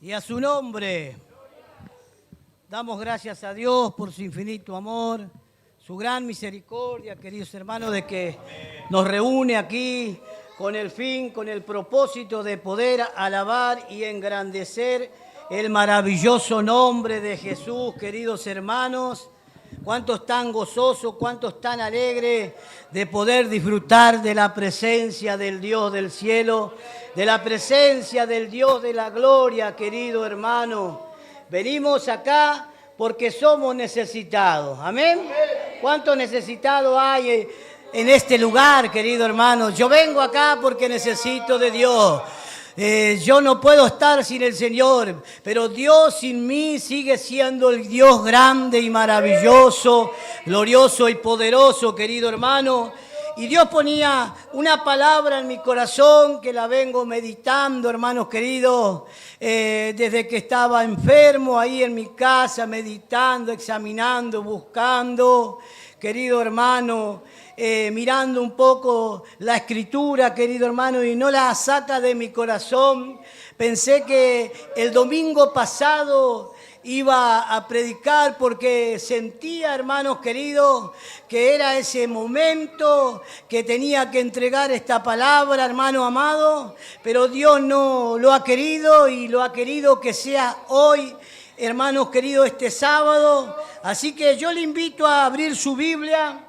Y a su nombre damos gracias a Dios por su infinito amor, su gran misericordia, queridos hermanos, de que nos reúne aquí con el fin, con el propósito de poder alabar y engrandecer el maravilloso nombre de Jesús, queridos hermanos. ¿Cuántos están gozosos, cuántos están alegres de poder disfrutar de la presencia del Dios del cielo, de la presencia del Dios de la gloria, querido hermano? Venimos acá porque somos necesitados, ¿amén? ¿Cuántos necesitados hay en este lugar, querido hermano? Yo vengo acá porque necesito de Dios. Yo no puedo estar sin el Señor, pero Dios sin mí sigue siendo el Dios grande y maravilloso, glorioso y poderoso, querido hermano. Y Dios ponía una palabra en mi corazón que la vengo meditando, hermanos queridos, desde que estaba enfermo ahí en mi casa, meditando, examinando, buscando, querido hermano. Mirando un poco la escritura, querido hermano, y no la saca de mi corazón. Pensé que el domingo pasado iba a predicar porque sentía, hermanos queridos, que era ese momento que tenía que entregar esta palabra, hermano amado, pero Dios no lo ha querido y lo ha querido que sea hoy, hermanos queridos, este sábado. Así que yo le invito a abrir su Biblia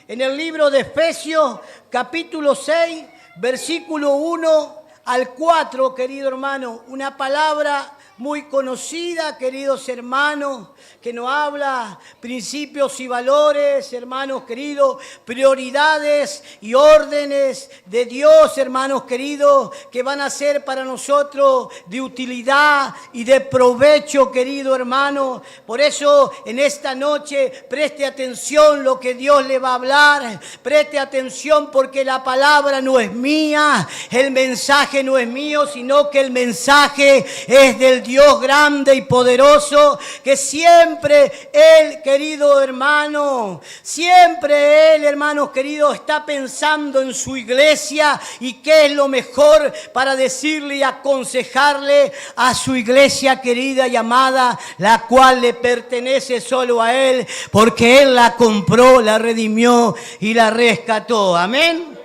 en el libro de Efesios, capítulo 6, versículo 1 al 4, querido hermano. Una palabra muy conocida, queridos hermanos, que nos habla principios y valores, hermanos queridos, prioridades y órdenes de Dios, hermanos queridos, que van a ser para nosotros de utilidad y de provecho, querido hermano. Por eso en esta noche preste atención lo que Dios le va a hablar, preste atención porque la palabra no es mía, el mensaje no es mío, sino que el mensaje es del Dios grande y poderoso, que siempre Él, querido hermano, siempre Él, hermanos queridos, está pensando en su iglesia y qué es lo mejor para decirle y aconsejarle a su iglesia querida y amada, la cual le pertenece solo a Él, porque Él la compró, la redimió y la rescató. Amén.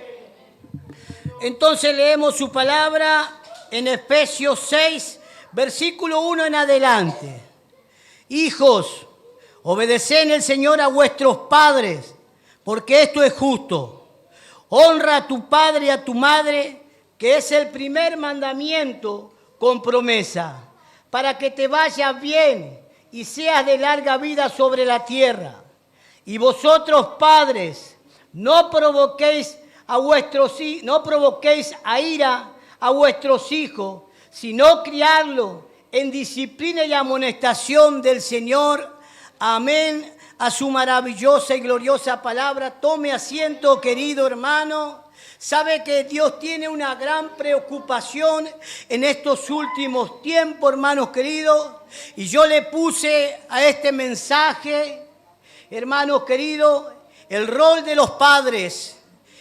Entonces leemos su palabra en Efesios 6, versículo 1 en adelante. Hijos, obedeced en el Señor a vuestros padres, porque esto es justo. Honra a tu padre y a tu madre, que es el primer mandamiento con promesa, para que te vaya bien y seas de larga vida sobre la tierra. Y vosotros, padres, no provoquéis a ira a vuestros hijos, sino criarlo en disciplina y amonestación del Señor. Amén. A su maravillosa y gloriosa palabra. Tome asiento, querido hermano. Sabe que Dios tiene una gran preocupación en estos últimos tiempos, hermanos queridos. Y yo le puse a este mensaje, hermanos queridos, el rol de los padres.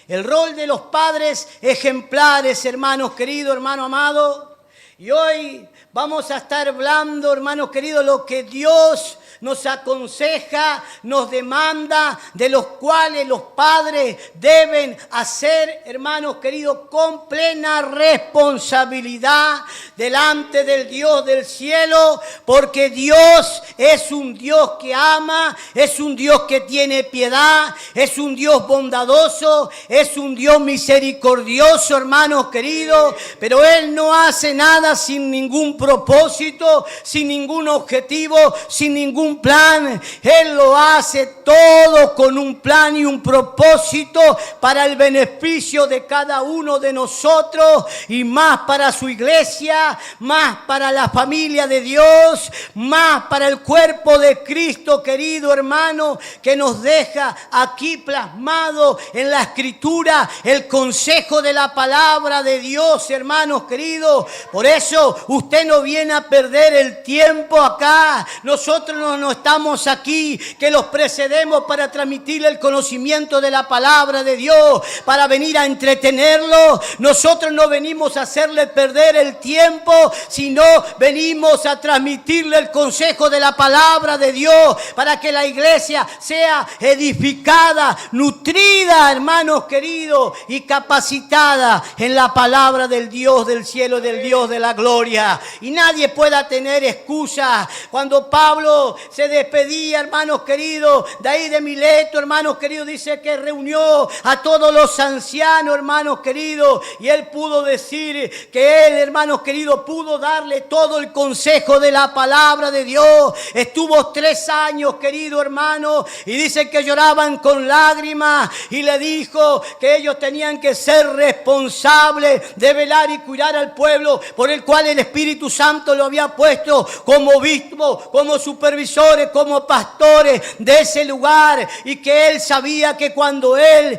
El rol de los padres ejemplares, hermanos queridos, hermano amado. Y hoy vamos a estar hablando, hermanos queridos, lo que Dios nos aconseja, nos demanda, de los cuales los padres deben hacer, hermanos queridos, con plena responsabilidad delante del Dios del cielo, porque Dios es un Dios que ama, es un Dios que tiene piedad, es un Dios bondadoso, es un Dios misericordioso, hermanos queridos, pero Él no hace nada sin ningún propósito, sin ningún objetivo, sin ningún plan. Él lo hace todo con un plan y un propósito para el beneficio de cada uno de nosotros y más para su iglesia, más para la familia de Dios, más para el cuerpo de Cristo, querido hermano, que nos deja aquí plasmado en la escritura el consejo de la palabra de Dios, hermanos queridos. Por eso usted no viene a perder el tiempo acá. Nosotros no hermanos, no estamos aquí, que los precedemos para transmitirle el conocimiento de la palabra de Dios, para venir a entretenerlo. Nosotros no venimos a hacerle perder el tiempo, sino venimos a transmitirle el consejo de la palabra de Dios, para que la iglesia sea edificada, nutrida, hermanos queridos, y capacitada en la palabra del Dios del cielo, del Dios de la gloria. Y nadie pueda tener excusa. Cuando Pablo se despedía, hermanos queridos, de ahí de Mileto, hermanos queridos, dice que reunió a todos los ancianos, hermanos queridos, y él pudo decir que él, hermanos queridos, pudo darle todo el consejo de la palabra de Dios. Estuvo 3 años, querido hermano, y dice que lloraban con lágrimas, y le dijo que ellos tenían que ser responsables de velar y cuidar al pueblo por el cual el Espíritu Santo lo había puesto como obispo, como supervisores, como pastores de ese lugar, y que él sabía que cuando él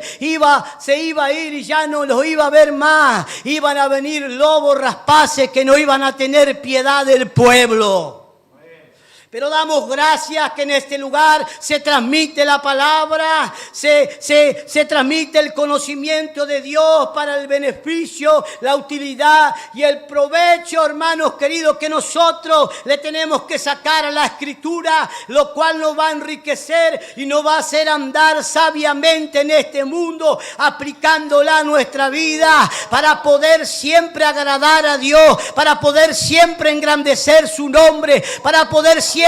se iba a ir y ya no los iba a ver más, iban a venir lobos rapaces que no iban a tener piedad del pueblo. Pero damos gracias que en este lugar se transmite la palabra, se transmite el conocimiento de Dios para el beneficio, la utilidad y el provecho, hermanos queridos, que nosotros le tenemos que sacar a la Escritura, lo cual nos va a enriquecer y nos va a hacer andar sabiamente en este mundo, aplicándola a nuestra vida para poder siempre agradar a Dios, para poder siempre engrandecer su nombre, para poder siempre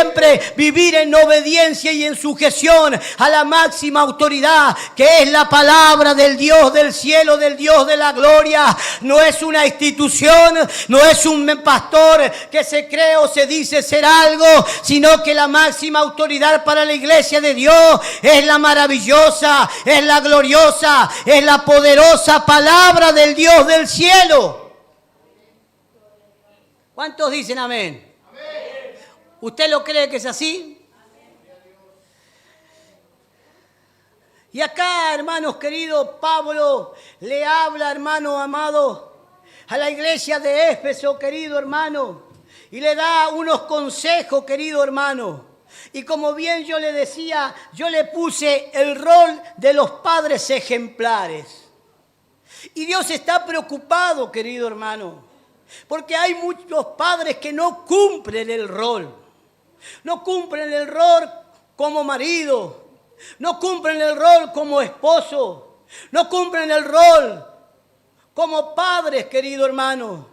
vivir en obediencia y en sujeción a la máxima autoridad, que es la palabra del Dios del cielo, del Dios de la gloria. No es una institución, no es un pastor que se cree o se dice ser algo, sino que la máxima autoridad para la iglesia de Dios es la maravillosa, es la gloriosa, es la poderosa palabra del Dios del cielo. ¿Cuántos dicen amén? ¿Usted lo cree que es así? Y acá, hermanos queridos, Pablo le habla, hermano amado, a la iglesia de Éfeso, querido hermano, y le da unos consejos, querido hermano. Y como bien yo le decía, yo le puse el rol de los padres ejemplares. Y Dios está preocupado, querido hermano, porque hay muchos padres que no cumplen el rol. No cumplen el rol como marido, no cumplen el rol como esposo, no cumplen el rol como padres, querido hermano.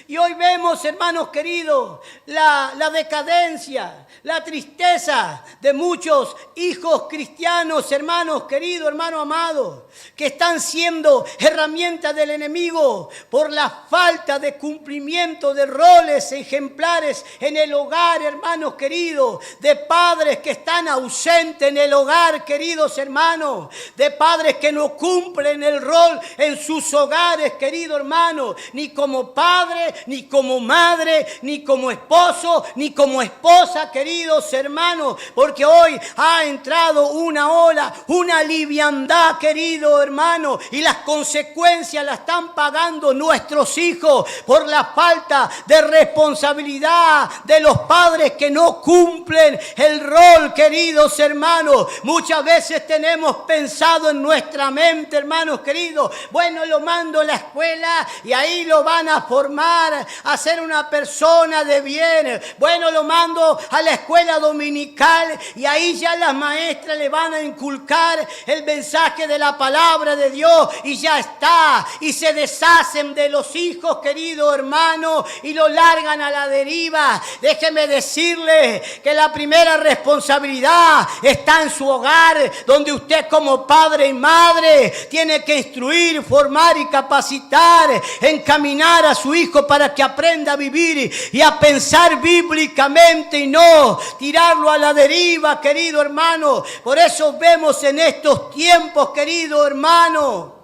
Y hoy vemos, hermanos queridos, la decadencia, la tristeza de muchos hijos cristianos, hermanos queridos, hermanos amados, que están siendo herramientas del enemigo por la falta de cumplimiento de roles ejemplares en el hogar, hermanos queridos, de padres que están ausentes en el hogar, queridos hermanos, de padres que no cumplen el rol en sus hogares, queridos hermanos, ni como padre, ni como madre, ni como esposo, ni como esposa, queridos hermanos, porque hoy ha entrado una ola, una liviandad, querido hermano, y las consecuencias las están pagando nuestros hijos por la falta de responsabilidad de los padres que no cumplen el rol, queridos hermanos. Muchas veces tenemos pensado en nuestra mente, hermanos queridos, bueno, lo mando a la escuela y ahí lo van a formar a ser una persona de bien. Bueno, lo mando a la escuela dominical y ahí ya las maestras le van a inculcar el mensaje de la palabra de Dios y ya está. Y se deshacen de los hijos, querido hermano, y lo largan a la deriva. Déjeme decirle que la primera responsabilidad está en su hogar, donde usted como padre y madre tiene que instruir, formar y capacitar, encaminar a su hijo para que aprenda a vivir y a pensar bíblicamente y no tirarlo a la deriva, querido hermano. Por eso vemos en estos tiempos, querido hermano,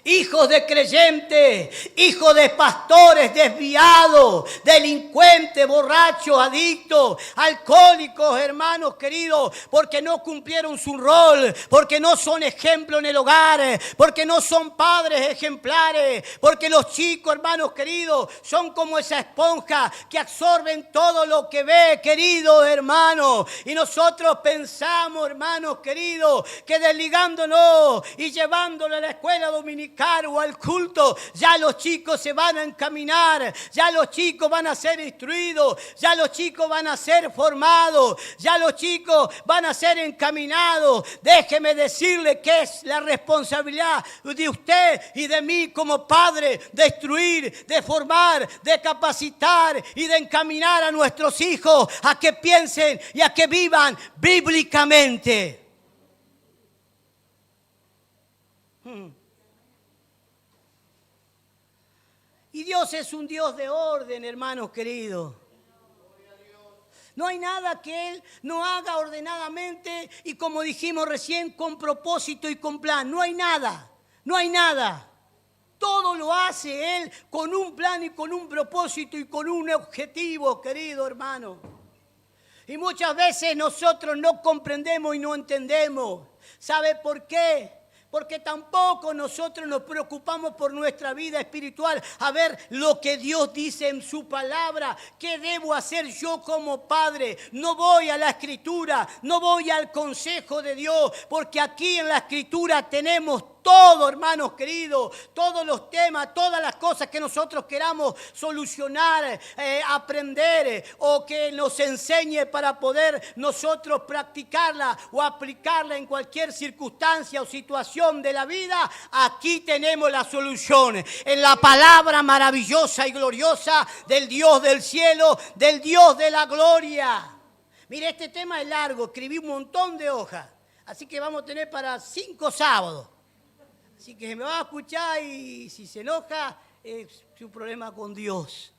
hijos de creyentes, hijos de pastores desviados, delincuentes, borrachos, adictos, alcohólicos, hermanos queridos, porque no cumplieron su rol, porque no son ejemplo en el hogar, porque no son padres ejemplares, porque los chicos, hermanos queridos, son como esa esponja que absorben todo lo que ve, queridos hermanos. Y nosotros pensamos, hermanos queridos, que desligándonos y llevándolo a la escuela dominical o al culto, ya los chicos se van a encaminar, ya los chicos van a ser instruidos, ya los chicos van a ser formados, ya los chicos van a ser encaminados. Déjeme decirle que es la responsabilidad de usted y de mí como padre de instruir, de formar, de capacitar y de encaminar a nuestros hijos a que piensen y a que vivan bíblicamente. Y Dios es un Dios de orden, hermanos queridos. No hay nada que Él no haga ordenadamente y, como dijimos recién, con propósito y con plan. No hay nada, no hay nada. Todo lo hace Él con un plan y con un propósito y con un objetivo, querido hermano. Y muchas veces nosotros no comprendemos y no entendemos. ¿Sabe por qué? Porque tampoco nosotros nos preocupamos por nuestra vida espiritual, a ver lo que Dios dice en su palabra. ¿Qué debo hacer yo como padre? No voy a la Escritura, no voy al consejo de Dios, porque aquí en la Escritura tenemos todo, hermanos queridos, todos los temas, todas las cosas que nosotros queramos solucionar, aprender o que nos enseñe para poder nosotros practicarla o aplicarla en cualquier circunstancia o situación de la vida. Aquí tenemos la solución en la palabra maravillosa y gloriosa del Dios del cielo, del Dios de la gloria. Mire, este tema es largo, escribí un montón de hojas, así que vamos a tener para 5 sábados. Así que me va a escuchar y si se enoja es su problema con Dios.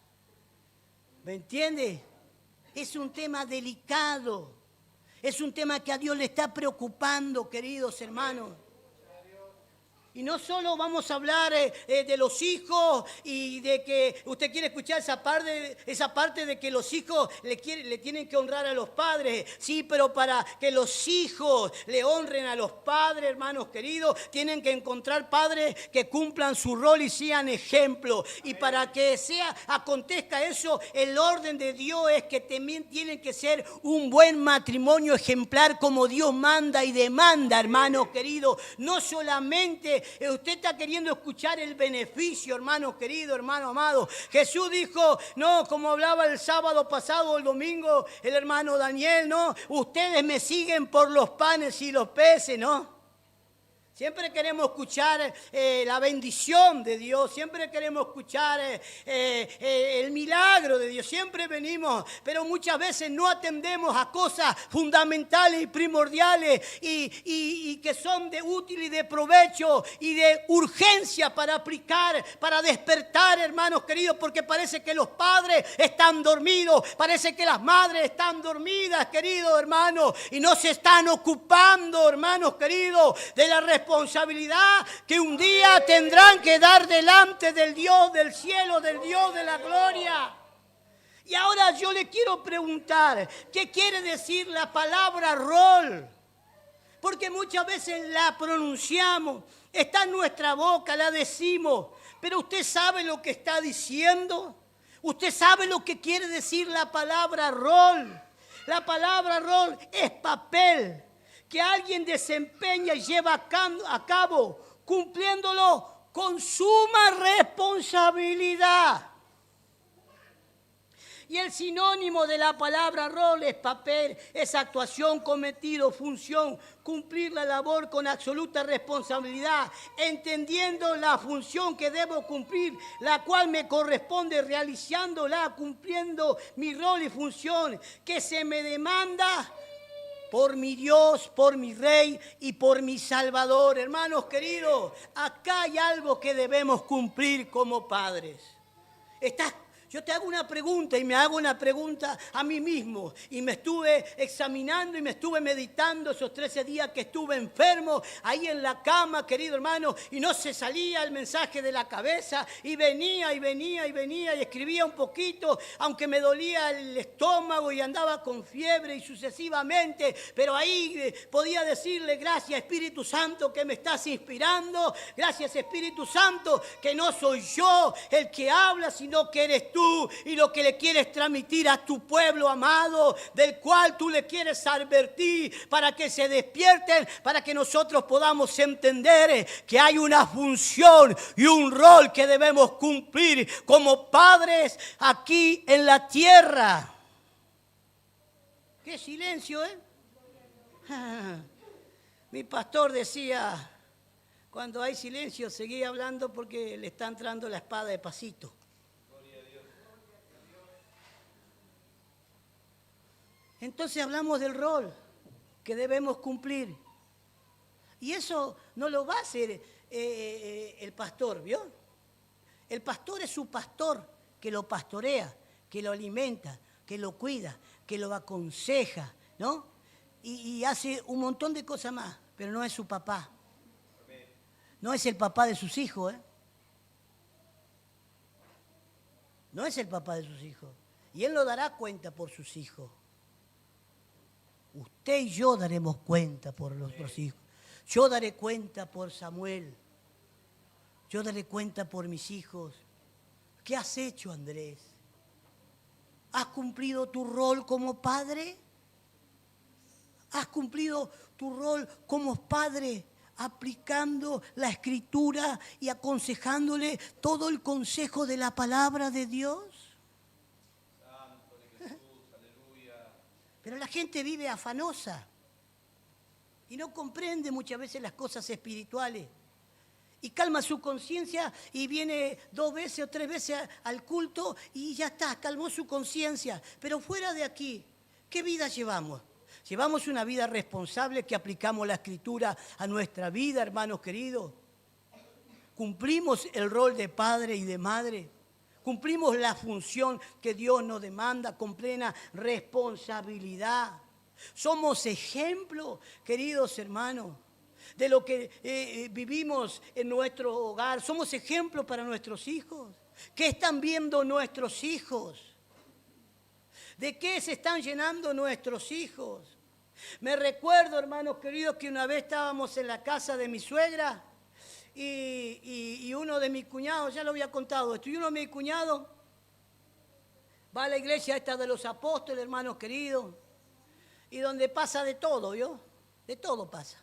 ¿Me entiende? Es un tema delicado. Es un tema que a Dios le está preocupando, queridos hermanos. Y no solo vamos a hablar de los hijos y de que usted quiere escuchar esa parte de que los hijos le tienen que honrar a los padres. Sí, pero para que los hijos le honren a los padres, hermanos queridos, tienen que encontrar padres que cumplan su rol y sean ejemplo. Y para que acontezca eso, el orden de Dios es que también tienen que ser un buen matrimonio ejemplar como Dios manda y demanda, hermanos queridos. No solamente usted está queriendo escuchar el beneficio, hermano querido, hermano amado. Jesús dijo, no, como hablaba el sábado pasado o el domingo, el hermano Daniel, no, ustedes me siguen por los panes y los peces, ¿no? Siempre queremos escuchar la bendición de Dios, siempre queremos escuchar el milagro de Dios, siempre venimos, pero muchas veces no atendemos a cosas fundamentales y primordiales y que son de útil y de provecho y de urgencia para aplicar, para despertar, hermanos queridos, porque parece que los padres están dormidos, parece que las madres están dormidas, queridos hermanos, y no se están ocupando, hermanos queridos, de la responsabilidad que un día tendrán que dar delante del Dios del cielo, del Dios de la gloria. Y ahora yo le quiero preguntar, ¿qué quiere decir la palabra rol? Porque muchas veces la pronunciamos, está en nuestra boca, la decimos, pero ¿usted sabe lo que está diciendo? ¿Usted sabe lo que quiere decir la palabra rol? La palabra rol es papel que alguien desempeña y lleva a cabo, cumpliéndolo con suma responsabilidad. Y el sinónimo de la palabra rol es papel, es actuación, cometido, función, cumplir la labor con absoluta responsabilidad, entendiendo la función que debo cumplir, la cual me corresponde realizándola, cumpliendo mi rol y función que se me demanda por mi Dios, por mi Rey y por mi Salvador. Hermanos queridos, acá hay algo que debemos cumplir como padres. Yo te hago una pregunta y me hago una pregunta a mí mismo. Y me estuve examinando y me estuve meditando esos 13 días que estuve enfermo, ahí en la cama, querido hermano, y no se salía el mensaje de la cabeza, y venía y escribía un poquito, aunque me dolía el estómago y andaba con fiebre y sucesivamente, pero ahí podía decirle: gracias Espíritu Santo que me estás inspirando, gracias Espíritu Santo que no soy yo el que habla, sino que eres tú, y lo que le quieres transmitir a tu pueblo amado, del cual tú le quieres advertir para que se despierten, para que nosotros podamos entender que hay una función y un rol que debemos cumplir como padres aquí en la tierra. ¡Qué silencio, eh! Mi pastor decía: cuando hay silencio, seguí hablando porque le está entrando la espada de pasito. Entonces hablamos del rol que debemos cumplir. Y eso no lo va a hacer el pastor, ¿vio? El pastor es su pastor, que lo pastorea, que lo alimenta, que lo cuida, que lo aconseja, ¿no? Y hace un montón de cosas más, pero no es su papá. No es el papá de sus hijos, ¿eh? No es el papá de sus hijos. Y él no dará cuenta por sus hijos. Usted y yo daremos cuenta por nuestros hijos. Yo daré cuenta por Samuel. Yo daré cuenta por mis hijos. ¿Qué has hecho, Andrés? ¿Has cumplido tu rol como padre? ¿Has cumplido tu rol como padre aplicando la Escritura y aconsejándole todo el consejo de la palabra de Dios? Pero la gente vive afanosa y no comprende muchas veces las cosas espirituales. Y calma su conciencia y viene 2 veces o 3 veces al culto y ya está, calmó su conciencia. Pero fuera de aquí, ¿qué vida llevamos? Llevamos una vida responsable que aplicamos la Escritura a nuestra vida, hermanos queridos. Cumplimos el rol de padre y de madre. Cumplimos la función que Dios nos demanda con plena responsabilidad. Somos ejemplo, queridos hermanos, de lo que vivimos en nuestro hogar. Somos ejemplo para nuestros hijos. ¿Qué están viendo nuestros hijos? ¿De qué se están llenando nuestros hijos? Me recuerdo, hermanos queridos, que una vez estábamos en la casa de mi suegra. Y uno de mis cuñados, ya lo había contado esto, y uno de mis cuñados va a la iglesia esta de los apóstoles, hermanos queridos, y donde pasa de todo, ¿vio? De todo pasa.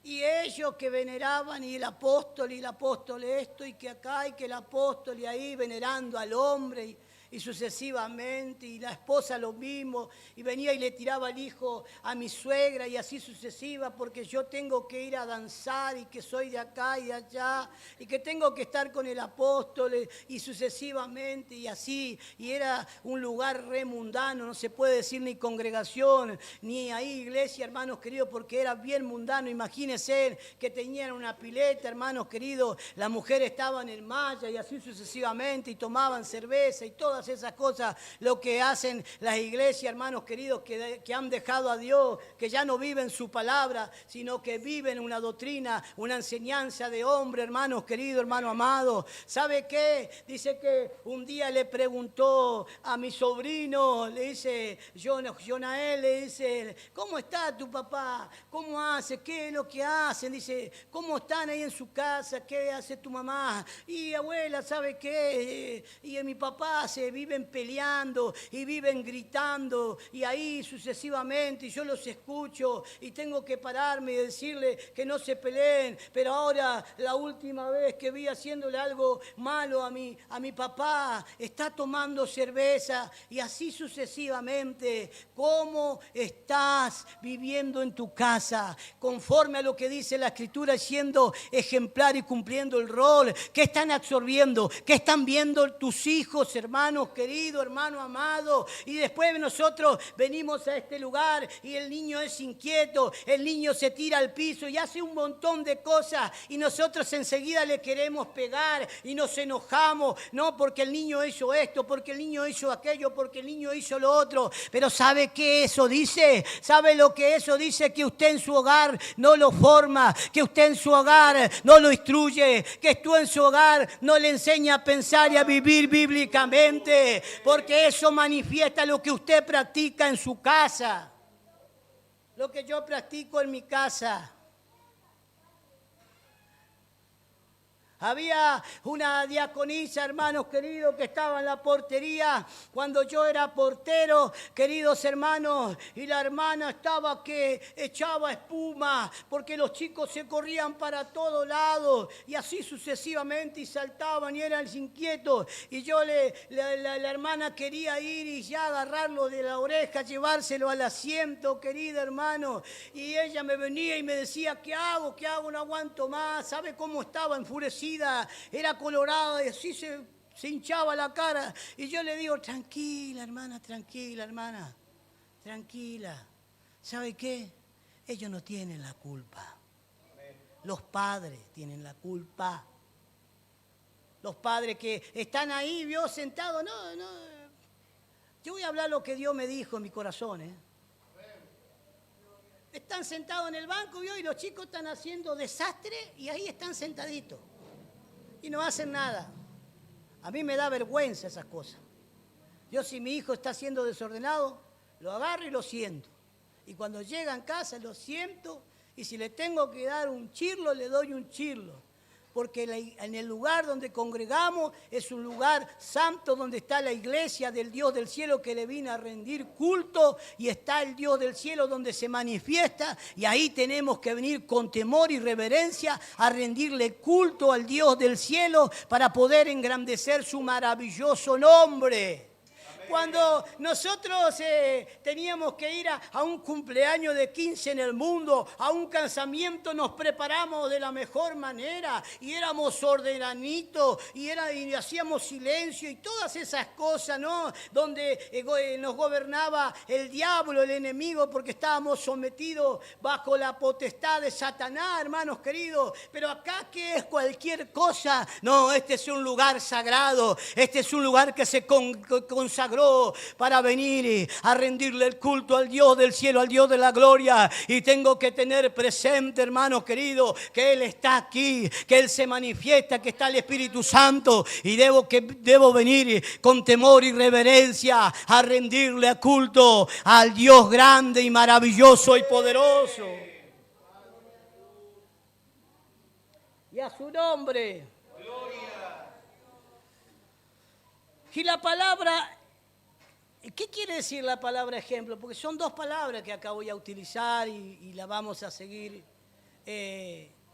Y ellos que veneraban, y el apóstol esto, y que acá, y que el apóstol, y ahí venerando al hombre, y sucesivamente, y la esposa lo mismo, y venía y le tiraba el hijo a mi suegra, y así sucesiva, porque yo tengo que ir a danzar, y que soy de acá y de allá, y que tengo que estar con el apóstol, y sucesivamente, y así, y era un lugar re mundano, no se puede decir ni congregación, ni ahí iglesia, hermanos queridos, porque era bien mundano. Imagínense que tenían una pileta, hermanos queridos, las mujeres estaban en malla, y así sucesivamente, y tomaban cerveza, y todas esas cosas, lo que hacen las iglesias, hermanos queridos, que han dejado a Dios, que ya no viven su palabra, sino que viven una doctrina, una enseñanza de hombre, hermanos queridos, hermano amado. ¿Sabe qué? Dice que un día le preguntó a mi sobrino, le dice, Jonael, le dice, ¿cómo está tu papá? ¿Cómo hace? ¿Qué es lo que hacen? Dice, ¿cómo están ahí en su casa? ¿Qué hace tu mamá? Y abuela, ¿sabe qué? Y mi papá se viven peleando y viven gritando y ahí sucesivamente, y yo los escucho y tengo que pararme y decirle que no se peleen, pero ahora la última vez que vi haciéndole algo malo a mi papá, está tomando cerveza, y así sucesivamente. ¿Cómo estás viviendo en tu casa? Conforme a lo que dice la Escritura, siendo ejemplar y cumpliendo el rol. ¿Qué están absorbiendo? ¿Qué están viendo tus hijos, hermanos? hermanos queridos, hermano amado. Y después nosotros venimos a este lugar y el niño es inquieto, el niño se tira al piso y hace un montón de cosas. Y nosotros enseguida le queremos pegar y nos enojamos. No, porque el niño hizo esto, porque el niño hizo aquello, porque el niño hizo lo otro. Pero ¿sabe qué eso dice? ¿Sabe lo que eso dice? Que usted en su hogar no lo forma, que usted en su hogar no lo instruye, que tú en su hogar no le enseña a pensar y a vivir bíblicamente, porque eso manifiesta lo que usted practica en su casa, lo que yo practico en mi casa. Había una diaconisa, hermanos queridos, que estaba en la portería cuando yo era portero, queridos hermanos, y la hermana estaba que echaba espuma porque los chicos se corrían para todos lados y así sucesivamente y saltaban y eran inquietos. Y yo la hermana quería ir y ya agarrarlo de la oreja, llevárselo al asiento, querido hermano. Y ella me venía y me decía, ¿qué hago? ¿Qué hago? No aguanto más. ¿Sabe cómo estaba enfurecida? Era colorada y así se hinchaba la cara. Y yo le digo, tranquila hermana, tranquila. ¿Sabe qué? Ellos no tienen la culpa. Los padres tienen la culpa. Los padres que están ahí, vio, sentados. No. Yo voy a hablar lo que Dios me dijo en mi corazón, Están sentados en el banco, vio, y los chicos están haciendo desastre y ahí están sentaditos. Y no hacen nada. A mí me da vergüenza esas cosas. Yo, si mi hijo está siendo desordenado, lo agarro y lo siento. Y cuando llega en casa lo siento y si le tengo que dar un chirlo, le doy un chirlo. Porque en el lugar donde congregamos es un lugar santo donde está la iglesia del Dios del cielo que le vino a rendir culto y está el Dios del cielo donde se manifiesta y ahí tenemos que venir con temor y reverencia a rendirle culto al Dios del cielo para poder engrandecer su maravilloso nombre. Cuando nosotros teníamos que ir a un cumpleaños de 15 en el mundo, a un casamiento, nos preparamos de la mejor manera y éramos ordenaditos y hacíamos silencio y todas esas cosas, ¿no? Donde nos gobernaba el diablo, el enemigo, porque estábamos sometidos bajo la potestad de Satanás, hermanos queridos. Pero acá, ¿qué es cualquier cosa? No, este es un lugar sagrado, este es un lugar que se consagró para venir a rendirle el culto al Dios del cielo, al Dios de la gloria. Y tengo que tener presente, hermanos queridos, que Él está aquí, que Él se manifiesta, que está el Espíritu Santo. Y debo venir con temor y reverencia a rendirle culto al Dios grande y maravilloso y poderoso. Y a su nombre. Y la palabra... ¿Qué quiere decir la palabra ejemplo? Porque son dos palabras que acá voy a utilizar y la vamos a seguir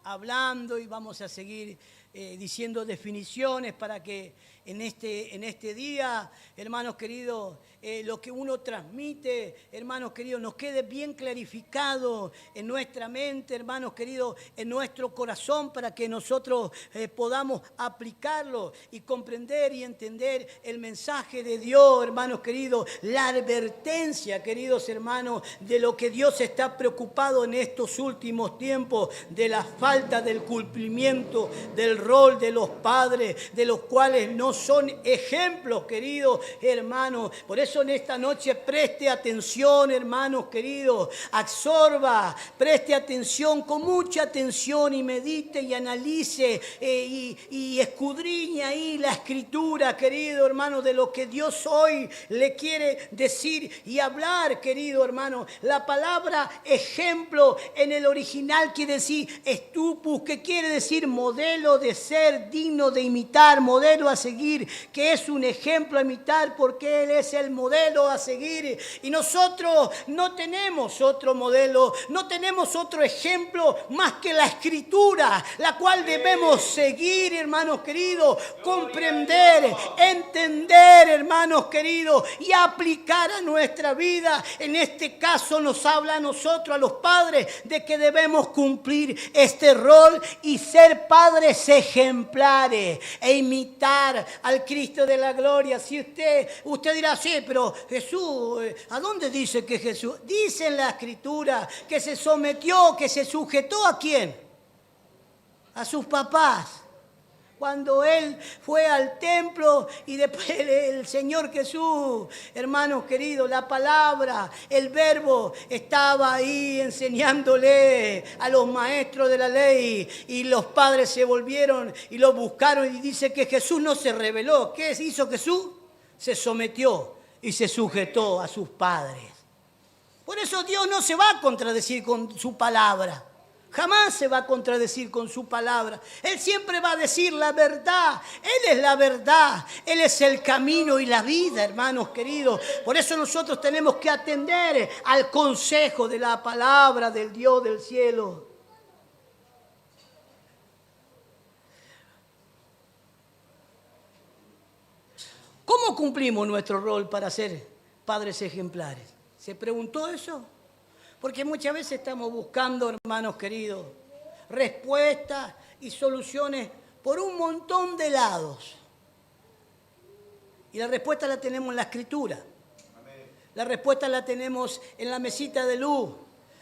hablando y vamos a seguir diciendo definiciones para que en este día, hermanos queridos, lo que uno transmite, hermanos queridos, nos quede bien clarificado en nuestra mente, hermanos queridos, en nuestro corazón, para que nosotros podamos aplicarlo y comprender y entender el mensaje de Dios, hermanos queridos, la advertencia, queridos hermanos, de lo que Dios está preocupado en estos últimos tiempos, de la falta del cumplimiento del rol de los padres, de los cuales no son ejemplos, queridos hermanos. Por eso en esta noche preste atención, hermanos queridos, absorba, preste atención, con mucha atención, y medite y analice y escudriñe ahí la escritura, querido hermano, de lo que Dios hoy le quiere decir y hablar, querido hermano. La palabra ejemplo en el original quiere decir estupus, que quiere decir modelo de ser digno de imitar, modelo a seguir, que es un ejemplo a imitar porque Él es el modelo a seguir. Y nosotros no tenemos otro modelo, no tenemos otro ejemplo más que la Escritura, la cual debemos seguir, hermanos queridos, comprender, entender, hermanos queridos, y aplicar a nuestra vida. En este caso nos habla a nosotros, a los padres, de que debemos cumplir este rol y ser padres ejemplares e imitar al Cristo de la gloria. Si usted dirá, sí, pero Jesús, ¿a dónde dice que Jesús? Dice en la Escritura que se sometió, que se sujetó ¿a quién? A sus papás. Cuando Él fue al templo y después el Señor Jesús, hermanos queridos, la palabra, el verbo estaba ahí enseñándole a los maestros de la ley y los padres se volvieron y lo buscaron y dice que Jesús no se rebeló. ¿Qué hizo Jesús? Se sometió y se sujetó a sus padres. Por eso Dios no se va a contradecir con su palabra. Jamás se va a contradecir con su palabra. Él siempre va a decir la verdad. Él es la verdad. Él es el camino y la vida, hermanos queridos. Por eso nosotros tenemos que atender al consejo de la palabra del Dios del cielo. ¿Cómo cumplimos nuestro rol para ser padres ejemplares? ¿Se preguntó eso? Porque muchas veces estamos buscando, hermanos queridos, respuestas y soluciones por un montón de lados. Y la respuesta la tenemos en la Escritura. La respuesta la tenemos en la mesita de luz.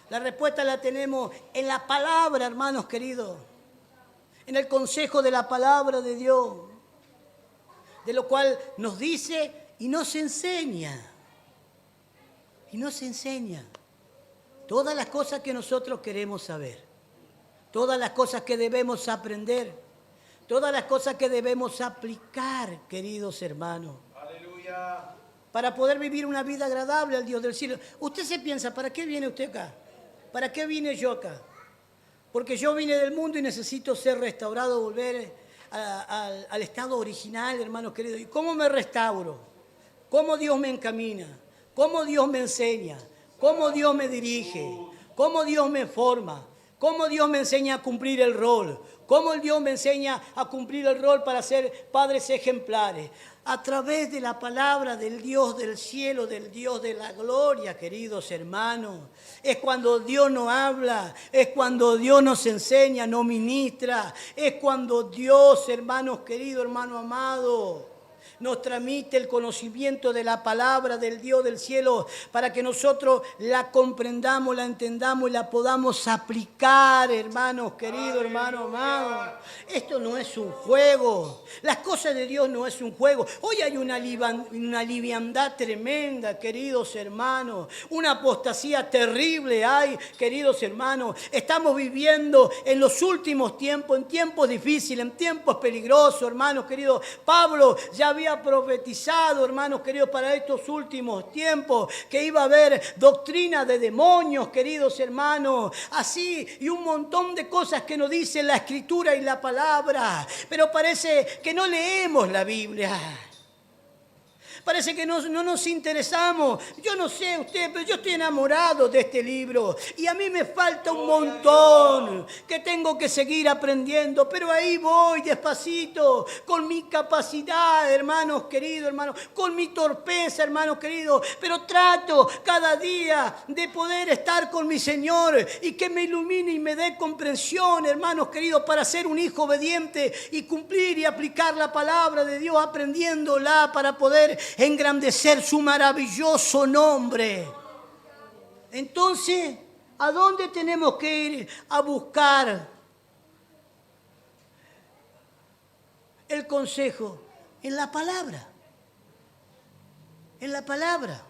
La respuesta la tenemos en la palabra, hermanos queridos. En el consejo de la palabra de Dios. De lo cual nos dice y nos enseña. Y nos enseña. Todas las cosas que nosotros queremos saber, todas las cosas que debemos aprender, todas las cosas que debemos aplicar, queridos hermanos. Aleluya. Para poder vivir una vida agradable al Dios del cielo. Usted se piensa, ¿para qué viene usted acá? ¿Para qué vine yo acá? Porque yo vine del mundo y necesito ser restaurado, volver al estado original, hermanos queridos. ¿Y cómo me restauro? ¿Cómo Dios me encamina? ¿Cómo Dios me enseña? ¿Cómo Dios me dirige? ¿Cómo Dios me forma? ¿Cómo Dios me enseña a cumplir el rol? ¿Cómo Dios me enseña a cumplir el rol para ser padres ejemplares? A través de la palabra del Dios del cielo, del Dios de la gloria, queridos hermanos. Es cuando Dios nos habla, es cuando Dios nos enseña, nos ministra. Es cuando Dios, hermanos queridos, hermano amado, nos transmite el conocimiento de la palabra del Dios del cielo para que nosotros la comprendamos, la entendamos y la podamos aplicar, hermanos queridos, hermanos amados. Esto no es un juego. Las cosas de Dios no es un juego. Hoy hay una liviandad tremenda, queridos hermanos. Una apostasía terrible hay, queridos hermanos. Estamos viviendo en los últimos tiempos, en tiempos difíciles, en tiempos peligrosos, hermanos queridos. Pablo ya había profetizado, hermanos queridos, para estos últimos tiempos, que iba a haber doctrina de demonios, queridos hermanos, así, y un montón de cosas que nos dice la Escritura y la palabra, pero parece que no leemos la Biblia. Parece que no nos interesamos. Yo no sé usted, pero yo estoy enamorado de este libro. Y a mí me falta un montón que tengo que seguir aprendiendo. Pero ahí voy despacito, con mi capacidad, hermanos queridos, hermanos, con mi torpeza, hermanos queridos. Pero trato cada día de poder estar con mi Señor y que me ilumine y me dé comprensión, hermanos queridos, para ser un hijo obediente y cumplir y aplicar la palabra de Dios, aprendiéndola para poder engrandecer su maravilloso nombre. Entonces, ¿a dónde tenemos que ir a buscar el consejo? En la palabra. En la palabra.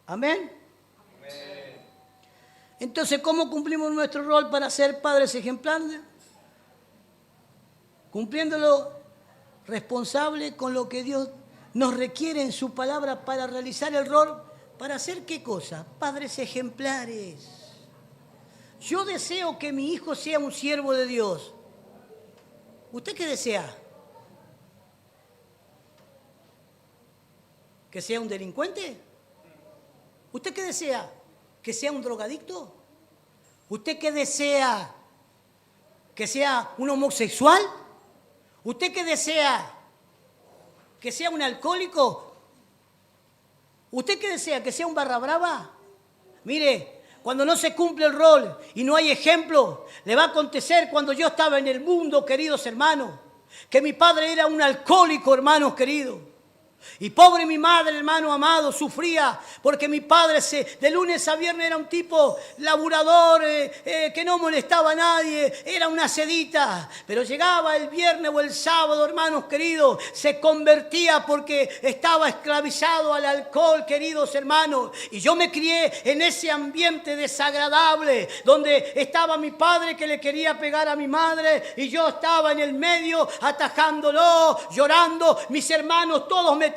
Amén. Entonces, ¿cómo cumplimos nuestro rol para ser padres ejemplares? Cumpliéndolo responsable con lo que Dios nos requiere en su palabra para realizar el rol. ¿Para hacer qué cosa? Padres ejemplares. Yo deseo que mi hijo sea un siervo de Dios. ¿Usted qué desea? ¿Que sea un delincuente? ¿Usted qué desea? ¿Que sea un drogadicto? ¿Usted qué desea? ¿Que sea un homosexual? ¿Usted qué desea? ¿Que sea un alcohólico? ¿Usted qué desea? ¿Que sea un barra brava? Mire, cuando no se cumple el rol y no hay ejemplo, le va a acontecer cuando yo estaba en el mundo, queridos hermanos, que mi padre era un alcohólico, hermanos queridos. Y pobre mi madre, hermano amado, sufría porque mi padre de lunes a viernes era un tipo laburador, que no molestaba a nadie, era una sedita. Pero llegaba el viernes o el sábado, hermanos queridos, se convertía porque estaba esclavizado al alcohol, queridos hermanos. Y yo me crié en ese ambiente desagradable donde estaba mi padre que le quería pegar a mi madre y yo estaba en el medio atajándolo, llorando, mis hermanos todos metidos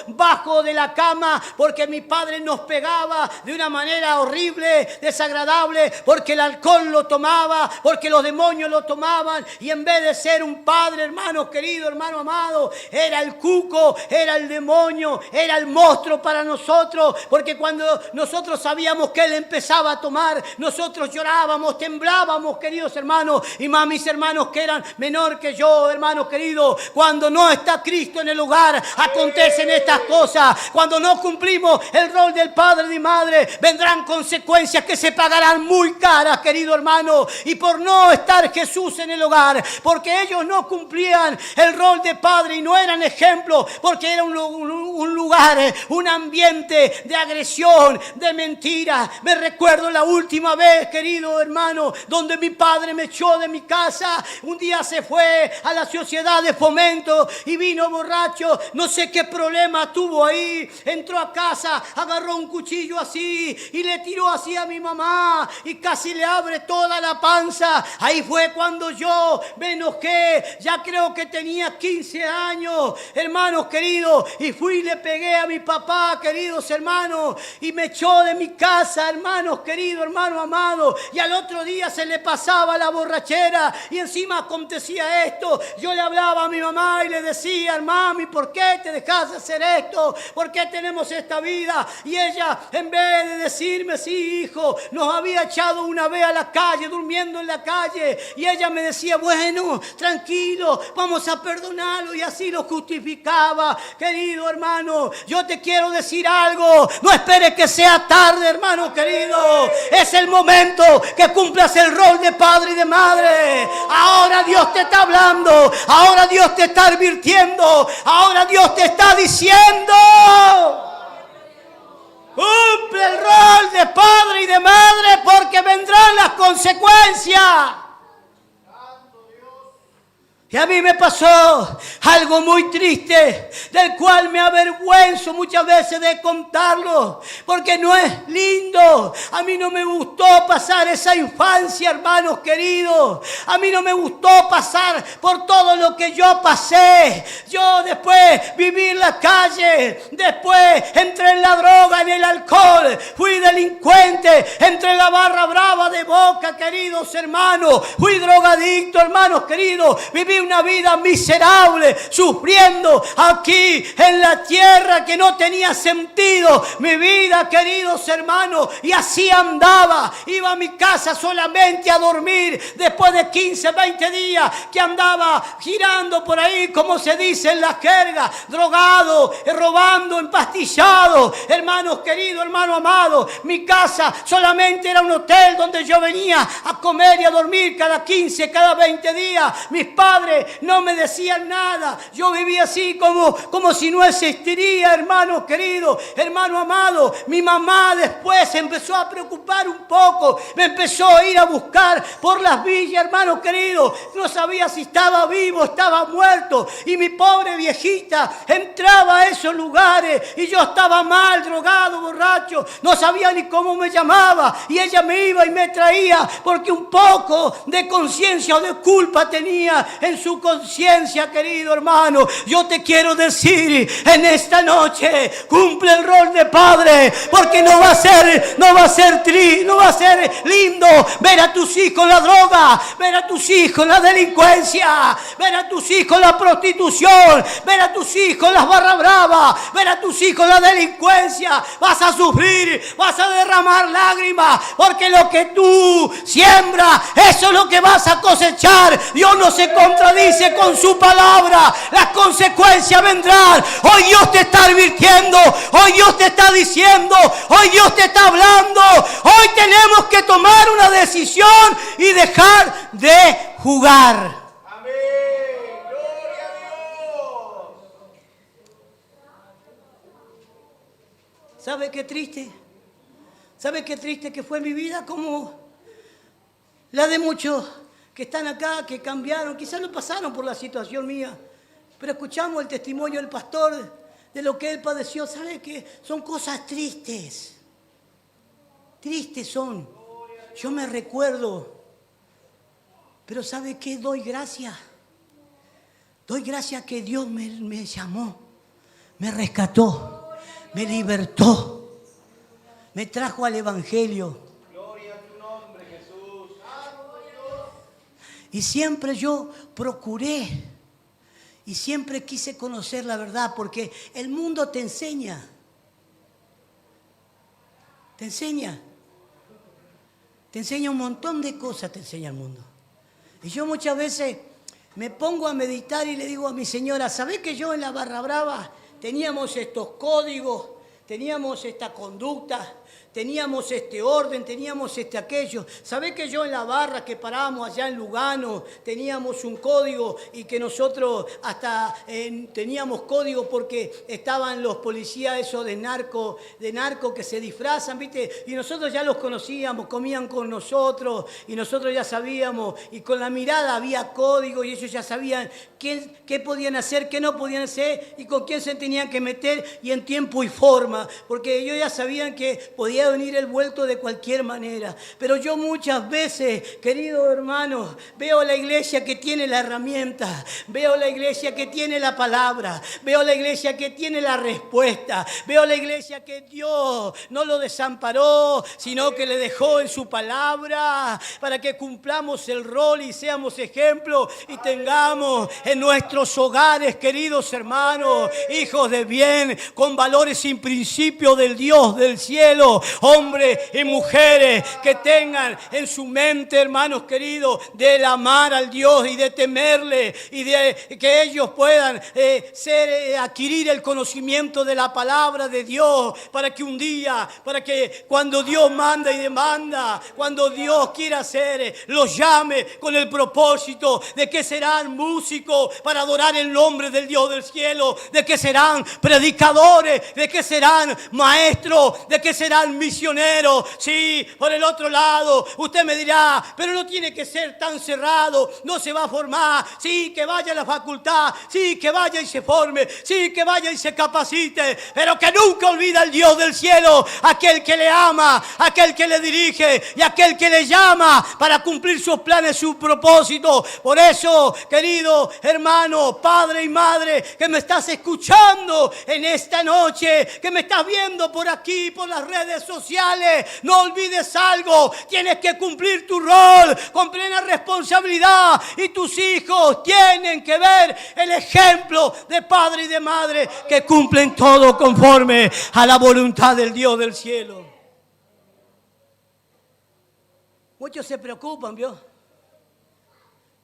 bajo de la cama porque mi padre nos pegaba de una manera horrible, desagradable, porque el alcohol lo tomaba, porque los demonios lo tomaban y en vez de ser un padre, hermano querido, hermano amado, era el cuco, era el demonio, era el monstruo para nosotros, porque cuando nosotros sabíamos que él empezaba a tomar, nosotros llorábamos, temblábamos, queridos hermanos, y más mis hermanos que eran menor que yo, hermanos queridos, cuando no está Cristo en el hogar, acontecen estas cosas. Cuando no cumplimos el rol del padre y madre, vendrán consecuencias que se pagarán muy caras, querido hermano. Y por no estar Jesús en el hogar, porque ellos no cumplían el rol de padre y no eran ejemplo, porque era un lugar, un ambiente de agresión, de mentira. Me recuerdo la última vez, querido hermano, donde mi padre me echó de mi casa. Un día se fue a la sociedad de fomento y vino borracho, no sé qué problema tuvo ahí, entró a casa, agarró un cuchillo así y le tiró así a mi mamá y casi le abre toda la panza. Ahí fue cuando yo me enojé, ya creo que tenía 15 años, hermanos queridos, y fui y le pegué a mi papá, queridos hermanos, y me echó de mi casa, hermanos queridos, hermano amado, y al otro día se le pasaba la borrachera y encima acontecía esto. Yo le hablaba a mi mamá y le decía, mami, ¿por qué te dejas hacer esto? ¿Por qué tenemos esta vida? Y ella, en vez de decirme, sí, hijo, nos había echado una vez a la calle, durmiendo en la calle, y ella me decía, bueno, tranquilo, vamos a perdonarlo, y así lo justificaba. Querido hermano, yo te quiero decir algo, no esperes que sea tarde, hermano querido, es el momento que cumplas el rol de padre y de madre. Ahora Dios te está hablando, ahora Dios te está advirtiendo, ahora Dios te está diciendo, cumple el rol de padre y de madre porque vendrán las consecuencias. Y a mí me pasó algo muy triste, del cual me avergüenzo muchas veces de contarlo, porque no es lindo. A mí no me gustó pasar esa infancia, hermanos queridos. A mí no me gustó pasar por todo lo que yo pasé. Yo después viví en la calle, después entré en la droga, en el alcohol, fui delincuente, entré en la barra brava de Boca, queridos hermanos, fui drogadicto, hermanos queridos, viví una vida miserable, sufriendo aquí en la tierra que no tenía sentido mi vida, queridos hermanos, y así andaba. Iba a mi casa solamente a dormir después de 15, 20 días que andaba girando por ahí, como se dice en la jerga, drogado, robando, empastillado. Hermanos queridos, hermano amado, mi casa solamente era un hotel donde yo venía a comer y a dormir cada 15, cada 20 días. Mis padres no me decían nada. Yo vivía así como si no existiría, hermano querido, hermano amado. Mi mamá después se empezó a preocupar un poco, me empezó a ir a buscar por las villas, hermano querido. No sabía si estaba vivo, estaba muerto. Y mi pobre viejita entraba a esos lugares y yo estaba mal, drogado, borracho, no sabía ni cómo me llamaba. Y ella me iba y me traía porque un poco de conciencia o de culpa tenía en su conciencia, querido hermano. Yo te quiero decir en esta noche, cumple el rol de padre, porque no va a ser lindo ver a tus hijos la droga, ver a tus hijos la delincuencia, ver a tus hijos la prostitución, ver a tus hijos las barras bravas, ver a tus hijos la delincuencia. Vas a sufrir, vas a derramar lágrimas, porque lo que tú siembras, eso es lo que vas a cosechar. Dios no se contra contradice con su palabra, las consecuencias vendrán. Hoy Dios te está advirtiendo, hoy Dios te está diciendo, hoy Dios te está hablando. Hoy tenemos que tomar una decisión y dejar de jugar. Amén. Gloria a Dios. ¿Sabe qué triste? ¿Sabe qué triste que fue mi vida? Como la de muchos que están acá, que cambiaron, quizás no pasaron por la situación mía, pero escuchamos el testimonio del pastor de lo que él padeció. ¿Sabe qué? Son cosas tristes. Tristes son. Yo me recuerdo. Pero ¿sabe qué? Doy gracias. Doy gracias que Dios me llamó, me rescató, me libertó, me trajo al Evangelio. Gloria a tu nombre, Jesús. Y siempre yo procuré y siempre quise conocer la verdad, porque el mundo te enseña. Te enseña. Te enseña un montón de cosas, te enseña el mundo. Y yo muchas veces me pongo a meditar y le digo a mi señora, ¿sabés que yo en la Barra Brava teníamos estos códigos, teníamos esta conducta, teníamos este orden, teníamos este aquello? ¿Sabés que yo en la barra que parábamos allá en Lugano teníamos un código y que nosotros hasta teníamos código porque estaban los policías esos de narco que se disfrazan, ¿viste? Y nosotros ya los conocíamos, comían con nosotros y nosotros ya sabíamos, y con la mirada había código y ellos ya sabían qué podían hacer, qué no podían hacer y con quién se tenían que meter y en tiempo y forma, porque ellos ya sabían que podía venir el vuelto de cualquier manera. Pero yo muchas veces, querido hermano, veo la iglesia que tiene la herramienta, veo la iglesia que tiene la palabra, veo la iglesia que tiene la respuesta, veo la iglesia que Dios no lo desamparó, sino que le dejó en su palabra para que cumplamos el rol y seamos ejemplo y tengamos en nuestros hogares, queridos hermanos, hijos de bien, con valores sin principio del Dios del cielo, hombres y mujeres que tengan en su mente, hermanos queridos, del amar al Dios y de temerle y de que ellos puedan adquirir el conocimiento de la palabra de Dios para que un día, para que cuando Dios manda y demanda, cuando Dios quiera hacer, los llame con el propósito de que serán músicos para adorar el nombre del Dios del cielo, de que serán predicadores, de que serán maestros, de que serán misioneros. Sí, por el otro lado, usted me dirá, pero no tiene que ser tan cerrado, no se va a formar. Sí, que vaya a la facultad, sí, que vaya y se forme, sí, que vaya y se capacite, pero que nunca olvide al Dios del cielo, aquel que le ama, aquel que le dirige y aquel que le llama para cumplir sus planes, sus propósitos. Por eso, querido hermano, padre y madre, que me estás escuchando en esta noche, que me estás viendo por aquí, por las redes sociales, no olvides algo: tienes que cumplir tu rol con plena responsabilidad y tus hijos tienen que ver el ejemplo de padre y de madre que cumplen todo conforme a la voluntad del Dios del cielo. Muchos se preocupan, ¿vio?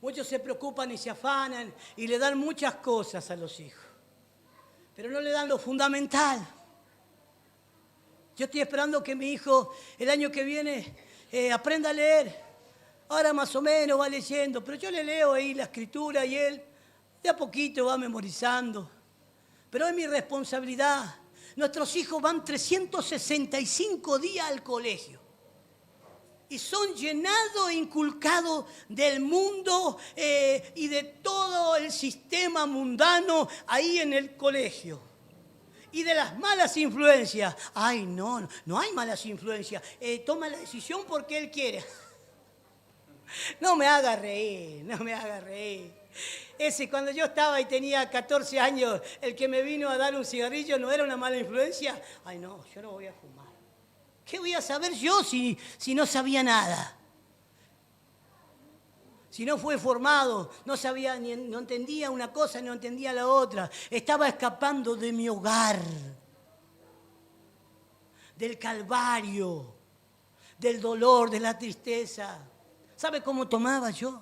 Muchos se preocupan y se afanan y le dan muchas cosas a los hijos, pero no le dan lo fundamental. Yo estoy esperando que mi hijo el año que viene aprenda a leer. Ahora más o menos va leyendo, pero yo le leo ahí la escritura y él de a poquito va memorizando. Pero es mi responsabilidad. Nuestros hijos van 365 días al colegio y son llenados e inculcados del mundo y de todo el sistema mundano ahí en el colegio. Y de las malas influencias. Ay, no hay malas influencias. Toma la decisión porque él quiere. No me haga reír, no me haga reír. Ese, cuando yo estaba y tenía 14 años, el que me vino a dar un cigarrillo, ¿no era una mala influencia? Ay, no, yo no voy a fumar. ¿Qué voy a saber yo si no sabía nada? Si no fue formado, no sabía, no entendía una cosa, no entendía la otra. Estaba escapando de mi hogar, del calvario, del dolor, de la tristeza. ¿Sabe cómo tomaba yo?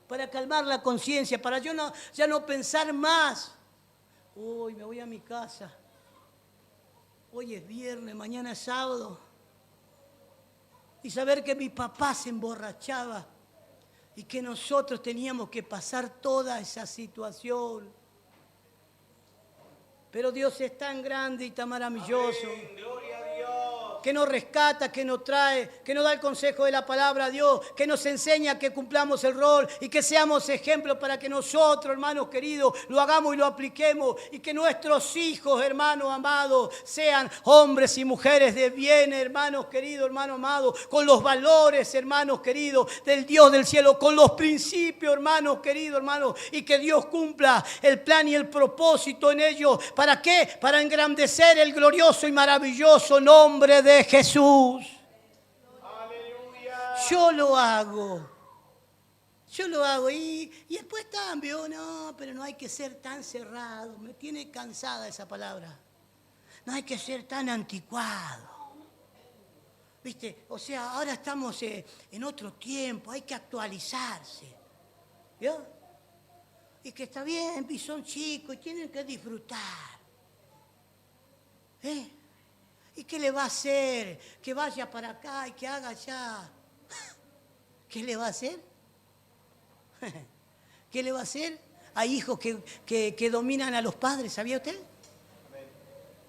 para calmar la conciencia, para yo ya no pensar más. Uy, me voy a mi casa. Hoy es viernes, mañana es sábado. Y saber que mi papá se emborrachaba y que nosotros teníamos que pasar toda esa situación. Pero Dios es tan grande y tan maravilloso. Amén. Gloria a Dios. Que nos rescata, que nos trae, que nos da el consejo de la palabra a Dios, que nos enseña que cumplamos el rol y que seamos ejemplos para que nosotros, hermanos queridos, lo hagamos y lo apliquemos y que nuestros hijos, hermanos amados, sean hombres y mujeres de bien, hermanos queridos, hermanos amados, con los valores, hermanos queridos, del Dios del cielo, con los principios, hermanos queridos, hermanos, y que Dios cumpla el plan y el propósito en ellos. ¿Para qué? Para engrandecer el glorioso y maravilloso nombre de Jesús. Aleluya. Yo lo hago y después también, no, pero no hay que ser tan cerrado, me tiene cansada esa palabra, no hay que ser tan anticuado, ¿viste? O sea, ahora estamos en otro tiempo, hay que actualizarse, ¿vio? Y que está bien, y son chicos y tienen que disfrutar, ¿eh? ¿Y qué le va a hacer? Que vaya para acá y que haga allá. ¿Qué le va a hacer? ¿Qué le va a hacer? Hay hijos que dominan a los padres, ¿sabía usted?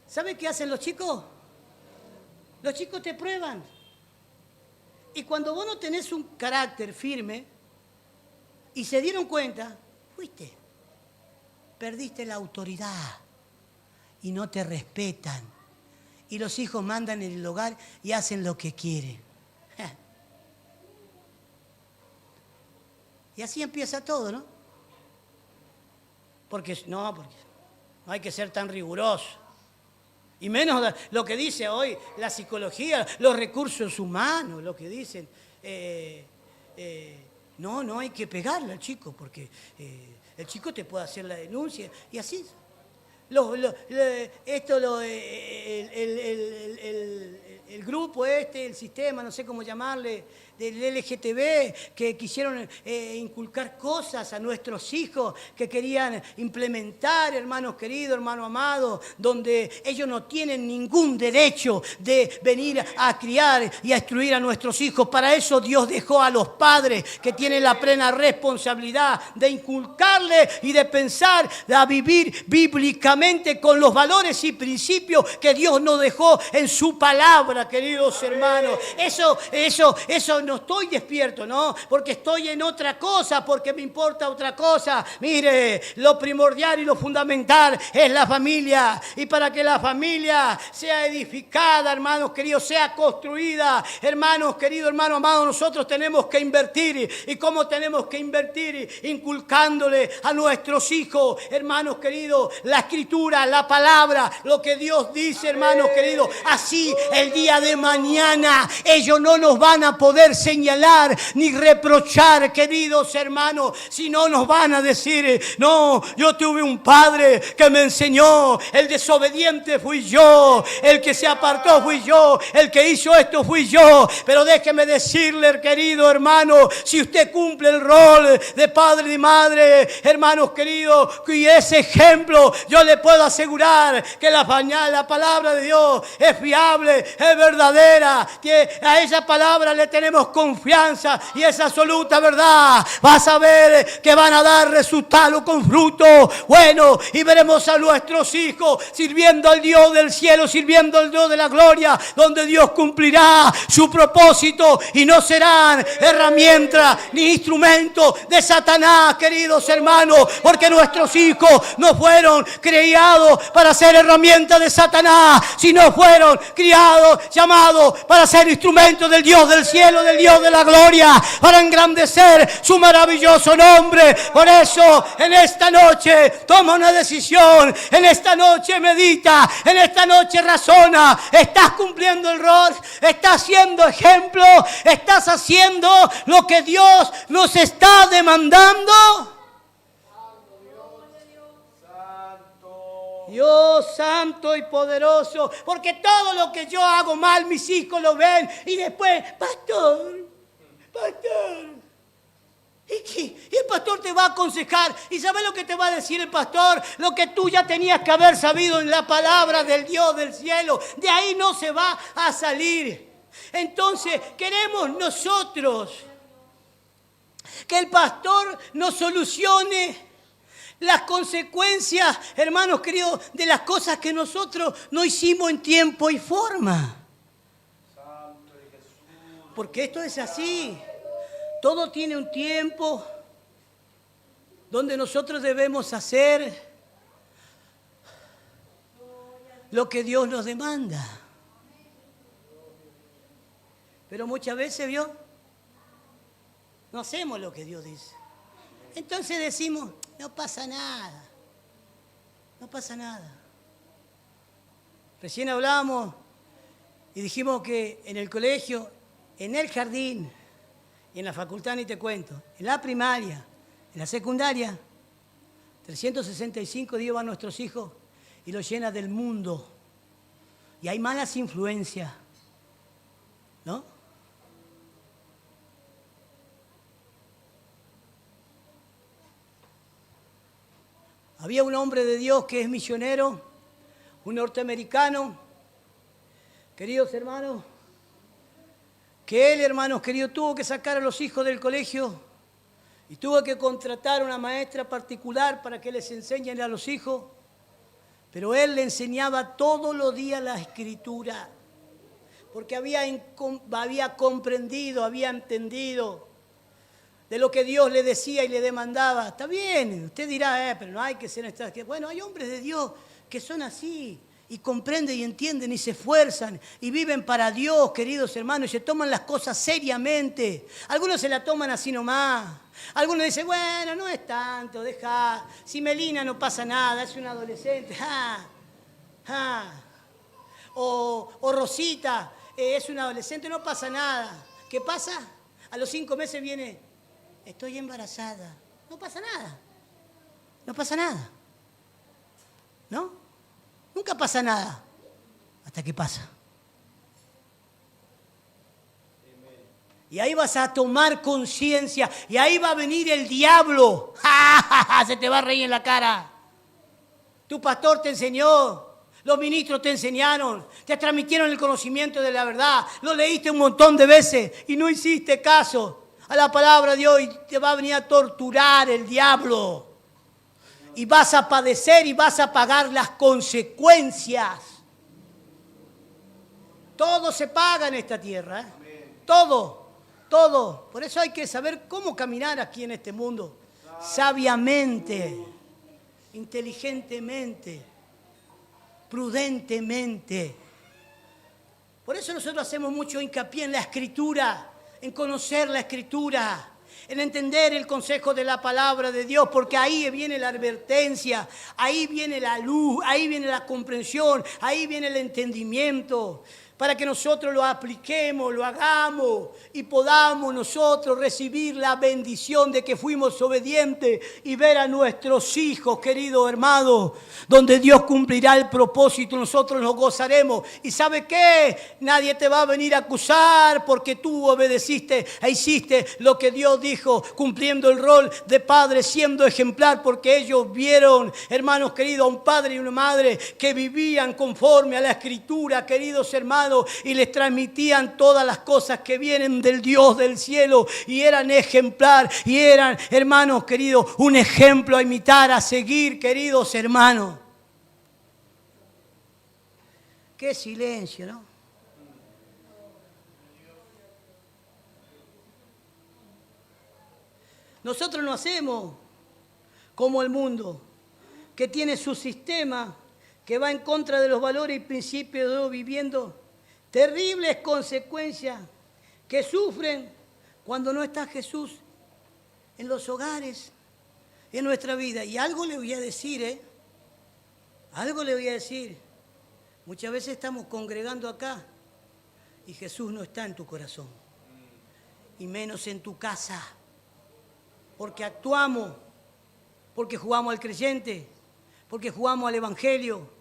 ¿Sabe qué hacen los chicos? Los chicos te prueban. Y cuando vos no tenés un carácter firme y se dieron cuenta, fuiste, perdiste la autoridad y no te respetan. Y los hijos mandan en el hogar y hacen lo que quieren. Y así empieza todo, ¿no? Porque no hay que ser tan riguroso. Y menos lo que dice hoy la psicología, los recursos humanos, lo que dicen. No hay que pegarle al chico porque el chico te puede hacer la denuncia. Y así. El grupo el sistema, no sé cómo llamarle, del LGTB, que quisieron inculcar cosas a nuestros hijos, que querían implementar, hermanos queridos, hermanos amados, donde ellos no tienen ningún derecho de venir a criar y a instruir a nuestros hijos. Para eso Dios dejó a los padres, que tienen la plena responsabilidad de inculcarle y de pensar, a vivir bíblicamente con los valores y principios que Dios nos dejó en su palabra, queridos hermanos. Eso no estoy despierto, ¿no? Porque estoy en otra cosa, porque me importa otra cosa. Mire, lo primordial y lo fundamental es la familia. Y para que la familia sea edificada, hermanos queridos, sea construida, hermanos queridos, hermanos amados, nosotros tenemos que invertir. ¿Y cómo tenemos que invertir? Inculcándole a nuestros hijos, hermanos queridos, la escritura, la palabra, lo que Dios dice, hermanos queridos. Así el día de mañana ellos no nos van a poder señalar ni reprochar, queridos hermanos, si no nos van a decir, no, yo tuve un padre que me enseñó, el desobediente fui yo, el que se apartó fui yo, el que hizo esto fui yo. Pero déjeme decirle, querido hermano, si usted cumple el rol de padre y madre, hermanos queridos, y ese ejemplo, yo le puedo asegurar que la palabra de Dios es fiable, es verdadera, que a esa palabra le tenemos confianza y es absoluta verdad. Vas a ver que van a dar resultado con fruto bueno, y veremos a nuestros hijos sirviendo al Dios del cielo, sirviendo al Dios de la gloria, donde Dios cumplirá su propósito y no serán herramientas ni instrumentos de Satanás, queridos hermanos, porque nuestros hijos no fueron criados para ser herramientas de Satanás, sino fueron criados, llamados para ser instrumentos del Dios del cielo, del Dios de la gloria, para engrandecer su maravilloso nombre. Por eso en esta noche toma una decisión, en esta noche medita, en esta noche razona. ¿Estás cumpliendo el rol? ¿Estás siendo ejemplo? ¿Estás haciendo lo que Dios nos está demandando? Dios santo y poderoso, porque todo lo que yo hago mal, mis hijos lo ven y después, pastor, ¿y el pastor te va a aconsejar. ¿Y sabes lo que te va a decir el pastor? Lo que tú ya tenías que haber sabido en la palabra del Dios del cielo. De ahí no se va a salir. Entonces, queremos nosotros que el pastor nos solucione las consecuencias, hermanos queridos, de las cosas que nosotros no hicimos en tiempo y forma. Porque esto es así. Todo tiene un tiempo donde nosotros debemos hacer lo que Dios nos demanda. Pero muchas veces, ¿vio? No hacemos lo que Dios dice. Entonces decimos, no pasa nada. No pasa nada. Recién hablábamos y dijimos que en el colegio, en el jardín y en la facultad ni te cuento, en la primaria, en la secundaria, 365 días van nuestros hijos y los llena del mundo. Y hay malas influencias, ¿no? Había un hombre de Dios que es misionero, un norteamericano, queridos hermanos, que él, hermanos queridos, tuvo que sacar a los hijos del colegio y tuvo que contratar a una maestra particular para que les enseñen a los hijos, pero él le enseñaba todos los días la Escritura, porque había comprendido, había entendido de lo que Dios le decía y le demandaba. Está bien, usted dirá, pero no hay que ser... Bueno, hay hombres de Dios que son así, y comprenden y entienden y se esfuerzan y viven para Dios, queridos hermanos, y se toman las cosas seriamente. Algunos se la toman así nomás. Algunos dicen, bueno, no es tanto, deja. Si Melina no pasa nada, es una adolescente. O Rosita es una adolescente, no pasa nada. ¿Qué pasa? A los 5 meses viene, estoy embarazada. No pasa nada. No pasa nada. ¿No? Nunca pasa nada, hasta que pasa. Y ahí vas a tomar conciencia, y ahí va a venir el diablo. Se te va a reír en la cara. Tu pastor te enseñó, los ministros te enseñaron, te transmitieron el conocimiento de la verdad, lo leíste un montón de veces y no hiciste caso a la palabra de Dios, y te va a venir a torturar el diablo. Y vas a padecer y vas a pagar las consecuencias. Todo se paga en esta tierra, ¿eh? Todo. Por eso hay que saber cómo caminar aquí en este mundo. Sabiamente, inteligentemente, prudentemente. Por eso nosotros hacemos mucho hincapié en la Escritura, en conocer la Escritura, en entender el consejo de la palabra de Dios, porque ahí viene la advertencia, ahí viene la luz, ahí viene la comprensión, ahí viene el entendimiento, para que nosotros lo apliquemos, lo hagamos y podamos nosotros recibir la bendición de que fuimos obedientes y ver a nuestros hijos, queridos hermanos, donde Dios cumplirá el propósito, nosotros nos gozaremos. ¿Y sabe qué? Nadie te va a venir a acusar porque tú obedeciste e hiciste lo que Dios dijo, cumpliendo el rol de padre, siendo ejemplar, porque ellos vieron, hermanos queridos, a un padre y una madre que vivían conforme a la Escritura, queridos hermanos, y les transmitían todas las cosas que vienen del Dios del cielo, y eran ejemplar, y eran, hermanos queridos, un ejemplo a imitar, a seguir, queridos hermanos. Qué silencio, ¿no? Nosotros no hacemos como el mundo, que tiene su sistema, que va en contra de los valores y principios de Dios, viviendo terribles consecuencias que sufren cuando no está Jesús en los hogares, en nuestra vida. Y algo le voy a decir, algo le voy a decir. Muchas veces estamos congregando acá y Jesús no está en tu corazón, y menos en tu casa, porque actuamos, porque jugamos al creyente, porque jugamos al evangelio,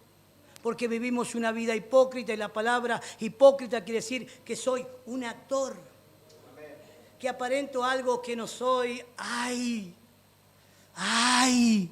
porque vivimos una vida hipócrita, y la palabra hipócrita quiere decir que soy un actor, que aparento algo que no soy. ¡Ay! ¡Ay!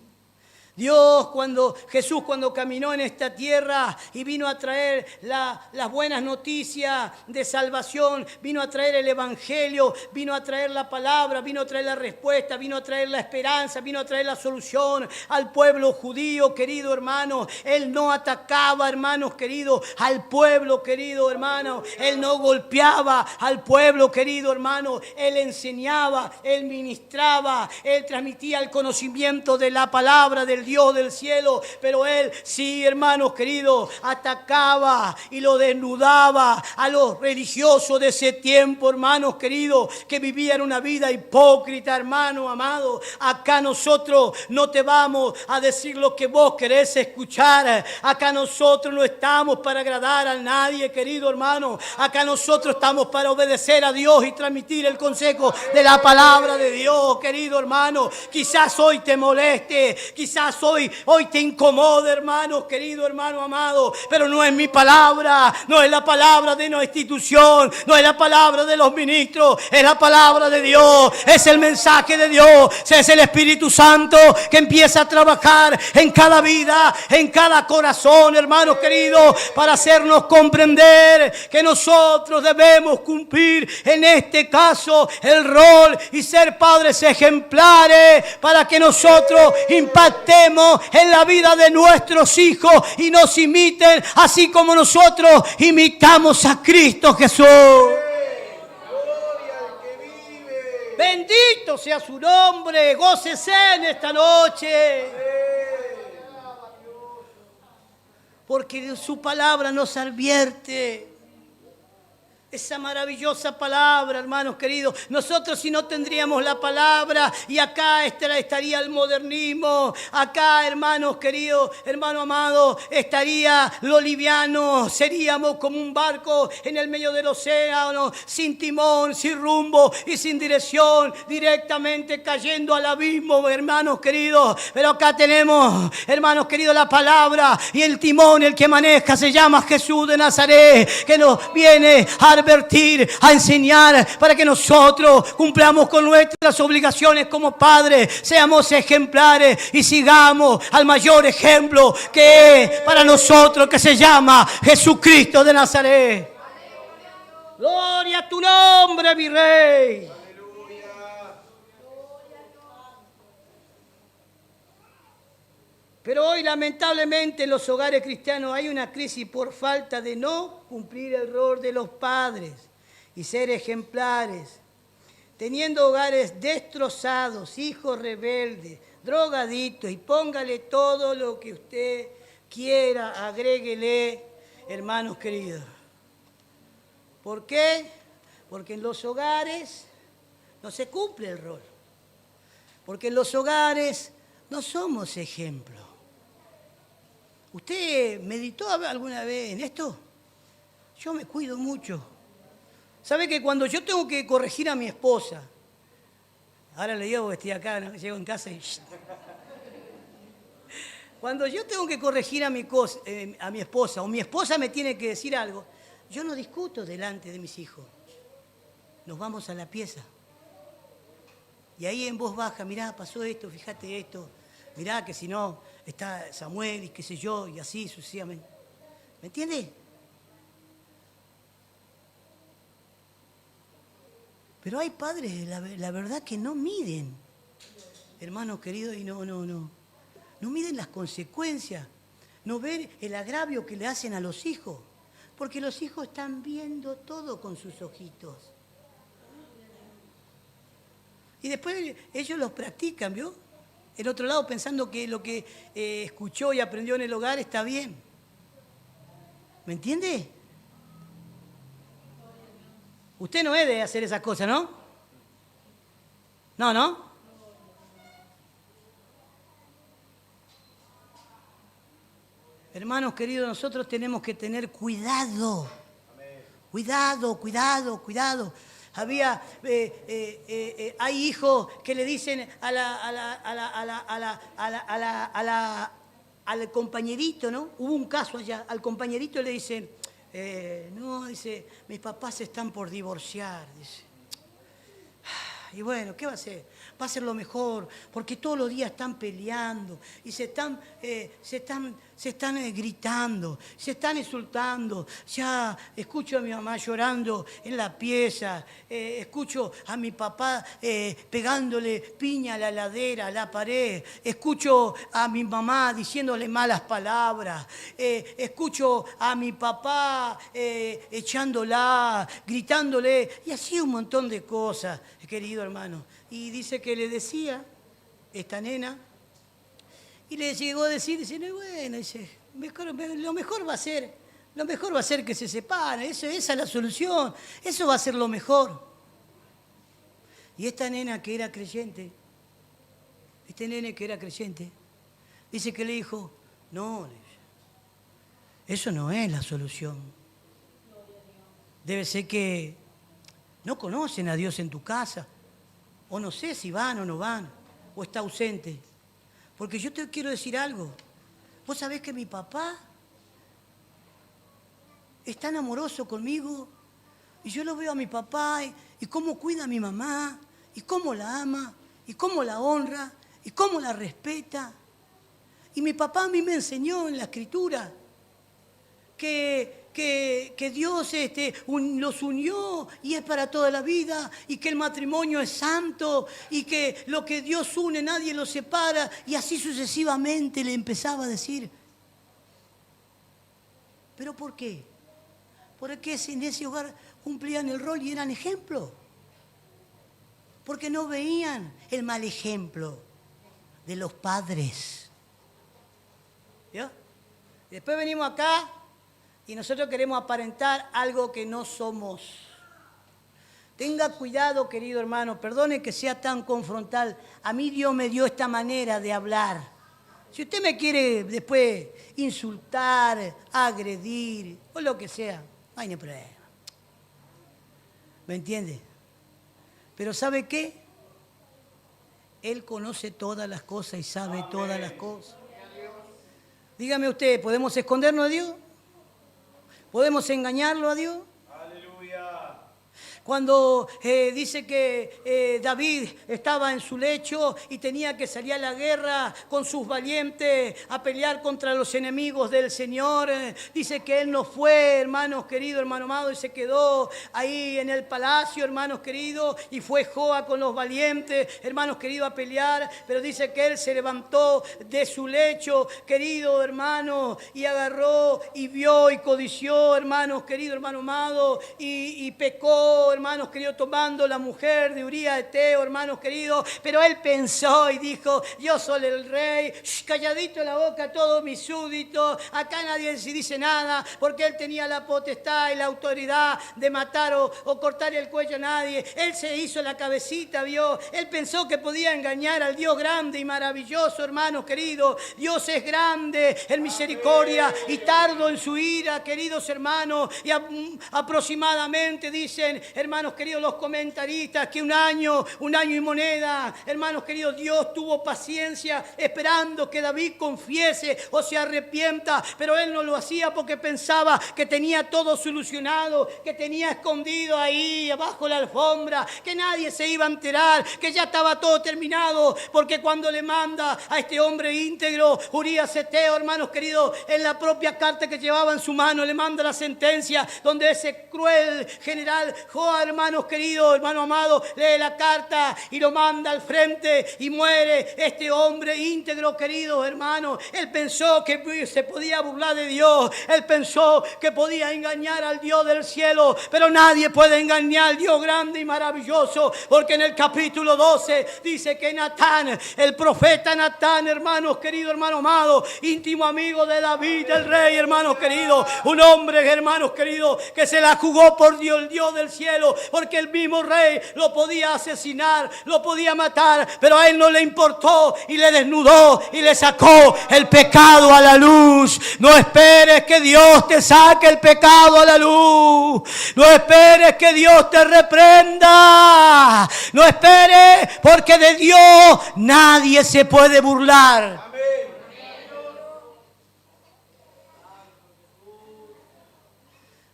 Jesús cuando caminó en esta tierra y vino a traer las buenas noticias de salvación, vino a traer el evangelio, vino a traer la palabra, vino a traer la respuesta, vino a traer la esperanza, vino a traer la solución al pueblo judío, querido hermano. Él no atacaba, hermanos queridos, al pueblo, querido hermano. Él no golpeaba al pueblo, querido hermano. Él enseñaba, él ministraba, él transmitía el conocimiento de la palabra del Dios del cielo, pero él sí, hermanos queridos, atacaba y lo desnudaba a los religiosos de ese tiempo, hermanos queridos, que vivían una vida hipócrita, hermano amado. Acá nosotros no te vamos a decir lo que vos querés escuchar. Acá nosotros no estamos para agradar a nadie, querido hermano. Acá nosotros estamos para obedecer a Dios y transmitir el consejo de la palabra de Dios, querido hermano. Quizás hoy te moleste, quizás hoy te incomode, hermano, querido hermano amado, pero no es mi palabra, no es la palabra de nuestra institución, no es la palabra de los ministros, es la palabra de Dios, es el mensaje de Dios, es el Espíritu Santo que empieza a trabajar en cada vida, en cada corazón, hermanos queridos, para hacernos comprender que nosotros debemos cumplir en este caso el rol y ser padres ejemplares para que nosotros impactemos en la vida de nuestros hijos y nos imiten así como nosotros imitamos a Cristo Jesús. Gloria al que vive. Bendito sea su nombre, gócese en esta noche. Porque su palabra nos advierte. Esa maravillosa palabra, hermanos queridos. Nosotros si no tendríamos la palabra y acá estaría el modernismo. Acá, hermanos queridos, hermano amado, estaría lo liviano. Seríamos como un barco en el medio del océano, sin timón, sin rumbo y sin dirección, directamente cayendo al abismo, hermanos queridos. Pero acá tenemos, hermanos queridos, la palabra y el timón, el que maneja, se llama Jesús de Nazaret, que nos viene a advertir, a enseñar para que nosotros cumplamos con nuestras obligaciones como padres, seamos ejemplares y sigamos al mayor ejemplo que es para nosotros, que se llama Jesucristo de Nazaret. Gloria a tu nombre, mi Rey. Pero hoy lamentablemente en los hogares cristianos hay una crisis por falta de no cumplir el rol de los padres y ser ejemplares. Teniendo hogares destrozados, hijos rebeldes, drogadictos, y póngale todo lo que usted quiera, agréguele, hermanos queridos. ¿Por qué? Porque en los hogares no se cumple el rol. Porque en los hogares no somos ejemplos. ¿Usted meditó alguna vez en esto? Yo me cuido mucho. ¿Sabe que cuando yo tengo que corregir a mi esposa, ahora le digo que estoy acá, ¿no? Llego en casa y... Cuando yo tengo que corregir a mi esposa o mi esposa me tiene que decir algo, yo no discuto delante de mis hijos. Nos vamos a la pieza. Y ahí en voz baja, mirá, pasó esto, fíjate esto, mirá que si no está Samuel y qué sé yo, y así sucesivamente. ¿Me entiende? Pero hay padres, la verdad, que no miden, hermanos queridos, y no miden las consecuencias, no ven el agravio que le hacen a los hijos, porque los hijos están viendo todo con sus ojitos. Y después ellos los practican, ¿vio? El otro lado pensando que lo que escuchó y aprendió en el hogar está bien. ¿Me entiende? Usted no es de hacer esas cosas, ¿no? No. Hermanos queridos, nosotros tenemos que tener cuidado. Cuidado. Hay hijos que le dicen al compañerito, ¿no? Hubo un caso allá, al compañerito le dicen, no, dice, mis papás se están por divorciar, dice. Y bueno, ¿qué va a hacer? Va a ser lo mejor, porque todos los días están peleando y se están gritando, se están insultando. Ya escucho a mi mamá llorando en la pieza, escucho a mi papá pegándole piña a la ladera, a la pared, escucho a mi mamá diciéndole malas palabras, escucho a mi papá echándola, gritándole, y así un montón de cosas, querido hermano. Y dice que le decía esta nena, y le llegó a decir, dice, no, bueno, dice, lo mejor va a ser que se separen, esa es la solución, eso va a ser lo mejor. Y esta nena que era creyente, dice que le dijo, no, eso no es la solución. Debe ser que no conocen a Dios en tu casa, o no sé si van o no van, o está ausente. Porque yo te quiero decir algo. Vos sabés que mi papá es tan amoroso conmigo, y yo lo veo a mi papá y cómo cuida a mi mamá, y cómo la ama, y cómo la honra, y cómo la respeta. Y mi papá a mí me enseñó en la Escritura que Dios los unió y es para toda la vida, y que el matrimonio es santo, y que lo que Dios une nadie lo separa, y así sucesivamente le empezaba a decir. ¿Pero por qué? Porque en ese hogar cumplían el rol y eran ejemplo. Porque no veían el mal ejemplo de los padres. ¿Ya? Después venimos acá y nosotros queremos aparentar algo que no somos. Tenga cuidado, querido hermano, perdone que sea tan confrontal. A mí Dios me dio esta manera de hablar. Si usted me quiere después insultar, agredir o lo que sea, no hay ni problema. ¿Me entiende? Pero ¿sabe qué? Él conoce todas las cosas y sabe todas las cosas. Dígame usted, ¿podemos escondernos de Dios? ¿Podemos engañarlo a Dios? Aleluya. Cuando dice que David estaba en su lecho y tenía que salir a la guerra con sus valientes a pelear contra los enemigos del Señor, dice que él no fue, hermanos queridos, hermano amado, y se quedó ahí en el palacio, hermanos queridos, y fue Joab con los valientes, hermanos queridos, a pelear, pero dice que él se levantó de su lecho, querido hermano, y agarró y vio y codició, hermanos queridos, hermano amado, y pecó, hermanos queridos, tomando la mujer de Urías Eteo, hermanos queridos, pero él pensó y dijo, yo soy el rey, calladito la boca a todos mis súbditos, acá nadie se dice nada, porque él tenía la potestad y la autoridad de matar o cortar el cuello a nadie. Él se hizo la cabecita, vio, él pensó que podía engañar al Dios grande y maravilloso, hermanos queridos. Dios es grande en misericordia y tardo en su ira, queridos hermanos, y aproximadamente dicen, hermanos queridos, los comentaristas, que un año y moneda, hermanos queridos, Dios tuvo paciencia esperando que David confiese o se arrepienta, pero él no lo hacía porque pensaba que tenía todo solucionado, que tenía escondido ahí abajo la alfombra, que nadie se iba a enterar, que ya estaba todo terminado, porque cuando le manda a este hombre íntegro, Urías Eteo, hermanos queridos, en la propia carta que llevaba en su mano, le manda la sentencia donde ese cruel general Joab, hermanos queridos, hermano amado, lee la carta y lo manda al frente y muere este hombre íntegro, queridos hermanos. Él pensó que se podía burlar de Dios, él pensó que podía engañar al Dios del cielo, pero nadie puede engañar al Dios grande y maravilloso, porque en el capítulo 12 dice que Natán, el profeta Natán, hermanos queridos, hermano amado, íntimo amigo de David, el rey, hermanos queridos, un hombre, hermanos queridos, que se la jugó por Dios, el Dios del cielo, porque el mismo rey lo podía asesinar, lo podía matar, pero a él no le importó y le desnudó y le sacó el pecado a la luz. No esperes que Dios te saque el pecado a la luz. No esperes que Dios te reprenda. No esperes, porque de Dios nadie se puede burlar.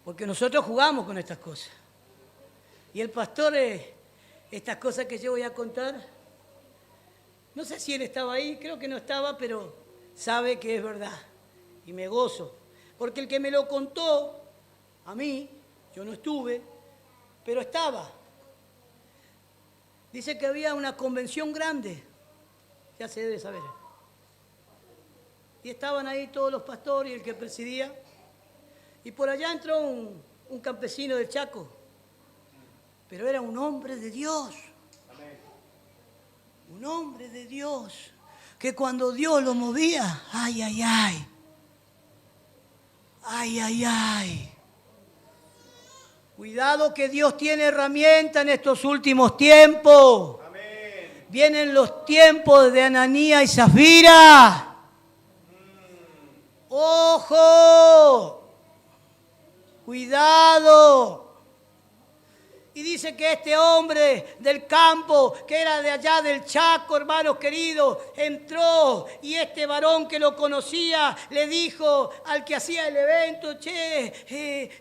Porque nosotros jugamos con estas cosas. Y el pastor estas cosas que yo voy a contar. No sé si él estaba ahí, creo que no estaba, pero sabe que es verdad. Y me gozo. Porque el que me lo contó, a mí, yo no estuve, pero estaba. Dice que había una convención grande, ya se debe saber. Y estaban ahí todos los pastores y el que presidía. Y por allá entró un campesino del Chaco, pero era un hombre de Dios. Un hombre de Dios, que cuando Dios lo movía, ay, ay, ay, ay, ay, ay. Cuidado que Dios tiene herramienta en estos últimos tiempos. Amén. Vienen los tiempos de Ananías y Zafira. ¡Ojo! ¡Cuidado! Y dice que este hombre del campo, que era de allá del Chaco, hermanos queridos, entró y este varón que lo conocía le dijo al que hacía el evento,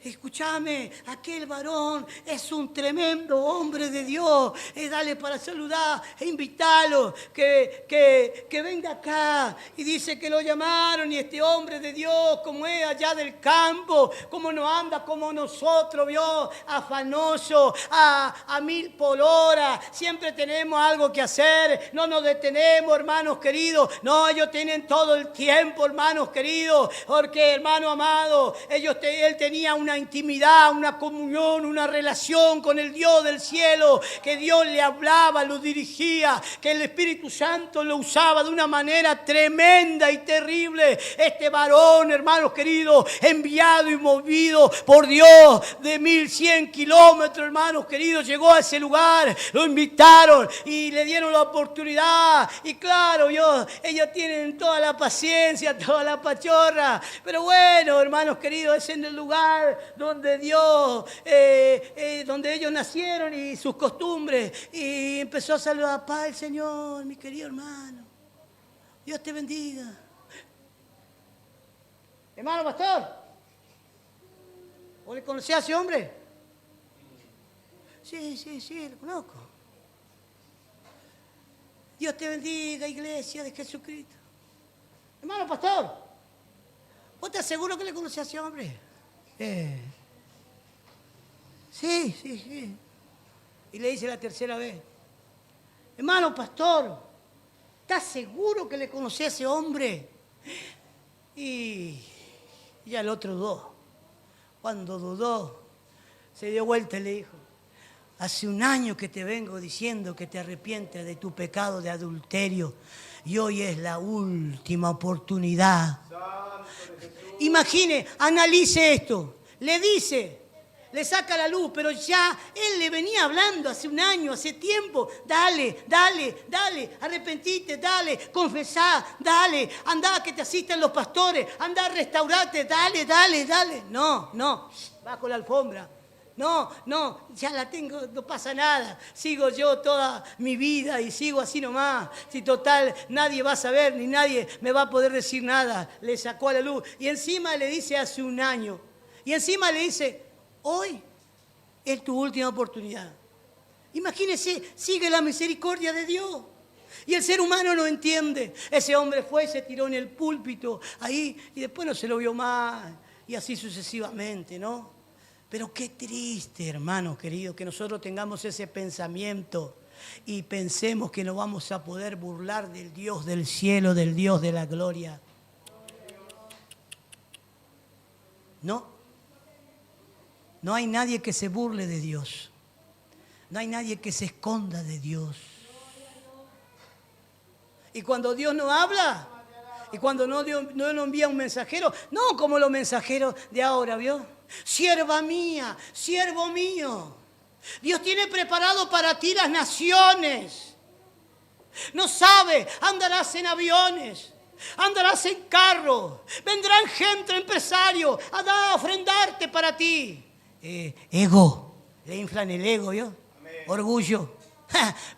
escúchame, aquel varón es un tremendo hombre de Dios, dale para saludar e invítalo, que venga acá. Y dice que lo llamaron y este hombre de Dios, como es allá del campo, como no anda como nosotros, vio, afanoso, a 1000 por hora, siempre tenemos algo que hacer, no nos detenemos, hermanos queridos. No, ellos tienen todo el tiempo, hermanos queridos, porque, hermano amado, él tenía una intimidad, una comunión, una relación con el Dios del cielo, que Dios le hablaba, lo dirigía, que el Espíritu Santo lo usaba de una manera tremenda y terrible. Este varón, hermanos queridos, enviado y movido por Dios de 1100 kilómetros, hermanos queridos, llegó a ese lugar, lo invitaron y le dieron la oportunidad. Y claro, ellos tienen toda la paciencia, toda la pachorra, pero bueno, hermanos queridos, es en el lugar donde Dios, donde ellos nacieron y sus costumbres. Y empezó a saludar, paz el Señor, mi querido hermano, Dios te bendiga. Hermano pastor, ¿vos le conocías a ese hombre? Sí, lo conozco. Dios te bendiga, iglesia de Jesucristo. Hermano pastor, ¿vos te aseguro que le conocías a ese hombre? Sí. Y le dice la tercera vez, hermano pastor, ¿estás seguro que le conocía a ese hombre? Y ya el otro dudó. Cuando dudó, se dio vuelta y le dijo, hace un año que te vengo diciendo que te arrepientes de tu pecado de adulterio y hoy es la última oportunidad. Imagine, analice esto. Le dice, le saca la luz, pero ya él le venía hablando hace un año, hace tiempo. Dale, arrepentite, dale, confesá, dale, andá que te asistan los pastores, andá a restaurarte, dale. No, bajo la alfombra. No, ya la tengo, no pasa nada. Sigo yo toda mi vida y sigo así nomás. Si total, nadie va a saber ni nadie me va a poder decir nada. Le sacó a la luz. Y encima le dice hace un año. Y encima le dice, hoy es tu última oportunidad. Imagínese, sigue la misericordia de Dios. Y el ser humano no entiende. Ese hombre fue y se tiró en el púlpito ahí y después no se lo vio más. Y así sucesivamente, ¿no? Pero qué triste, hermanos queridos, que nosotros tengamos ese pensamiento y pensemos que no vamos a poder burlar del Dios del cielo, del Dios de la gloria. No hay nadie que se burle de Dios. No hay nadie que se esconda de Dios. Y cuando Dios no habla, y cuando Dios no envía un mensajero, no como los mensajeros de ahora, ¿vio? Sierva mía, siervo mío. Dios tiene preparado para ti las naciones. No sabe, andarás en aviones, andarás en carro, vendrán gente, empresarios, a ofrendarte para ti. Ego, le inflan el ego, ¿vio? Amén. Orgullo.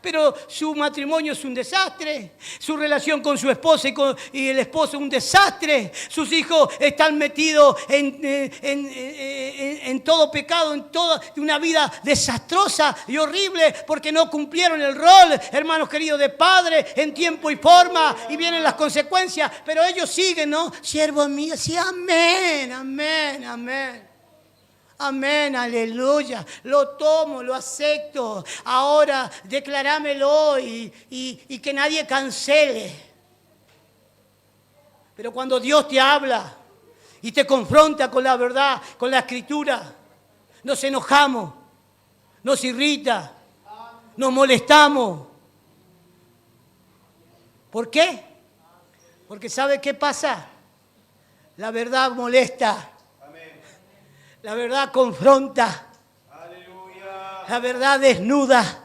Pero su matrimonio es un desastre, su relación con su esposa y el esposo es un desastre, sus hijos están metidos en todo pecado, en toda una vida desastrosa y horrible porque no cumplieron el rol, hermanos queridos, de padre en tiempo y forma, y vienen las consecuencias, pero ellos siguen, ¿no? Siervo mío, sí, amén, amén, amén. Amén, aleluya, lo tomo, lo acepto, ahora declarámelo y que nadie cancele. Pero cuando Dios te habla y te confronta con la verdad, con la escritura, nos enojamos, nos irrita, nos molestamos. ¿Por qué? Porque ¿sabe qué pasa? La verdad molesta. La verdad confronta. Aleluya. La verdad desnuda.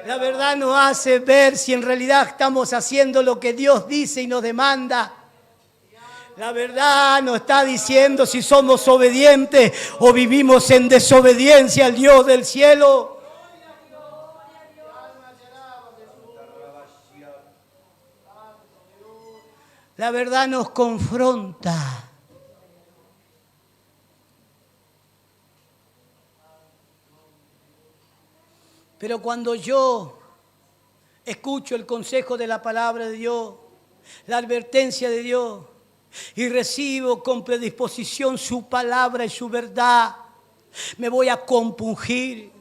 La verdad nos hace ver si en realidad estamos haciendo lo que Dios dice y nos demanda. La verdad nos está diciendo si somos obedientes o vivimos en desobediencia al Dios del cielo. La verdad nos confronta. Pero cuando yo escucho el consejo de la palabra de Dios, la advertencia de Dios, y recibo con predisposición su palabra y su verdad, me voy a compungir,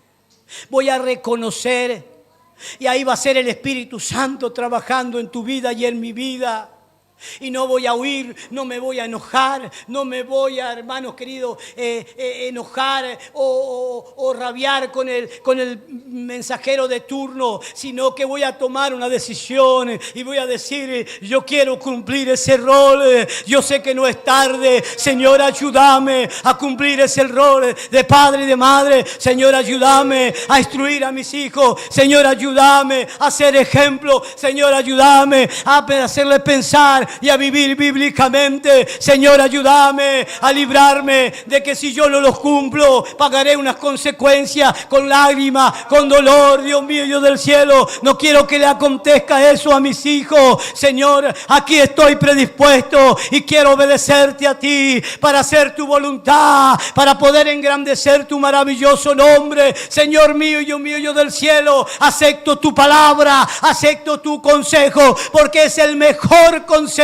voy a reconocer, y ahí va a ser el Espíritu Santo trabajando en tu vida y en mi vida. Y no voy a huir, no me voy a enojar, no me voy a, hermanos queridos, enojar o rabiar con el mensajero de turno, sino que voy a tomar una decisión y voy a decir, yo quiero cumplir ese rol, yo sé que no es tarde, Señor, ayúdame a cumplir ese rol de padre y de madre, Señor, ayúdame a instruir a mis hijos, Señor, ayúdame a ser ejemplo, Señor, ayúdame a hacerles pensar y a vivir bíblicamente. Señor, ayúdame a librarme de que si yo no los cumplo, pagaré unas consecuencias con lágrimas, con dolor. Dios mío, Dios del cielo, no quiero que le acontezca eso a mis hijos. Señor, aquí estoy predispuesto y quiero obedecerte a ti para hacer tu voluntad, para poder engrandecer tu maravilloso nombre. Señor mío, Dios del cielo, acepto tu palabra, acepto tu consejo, porque es el mejor consejo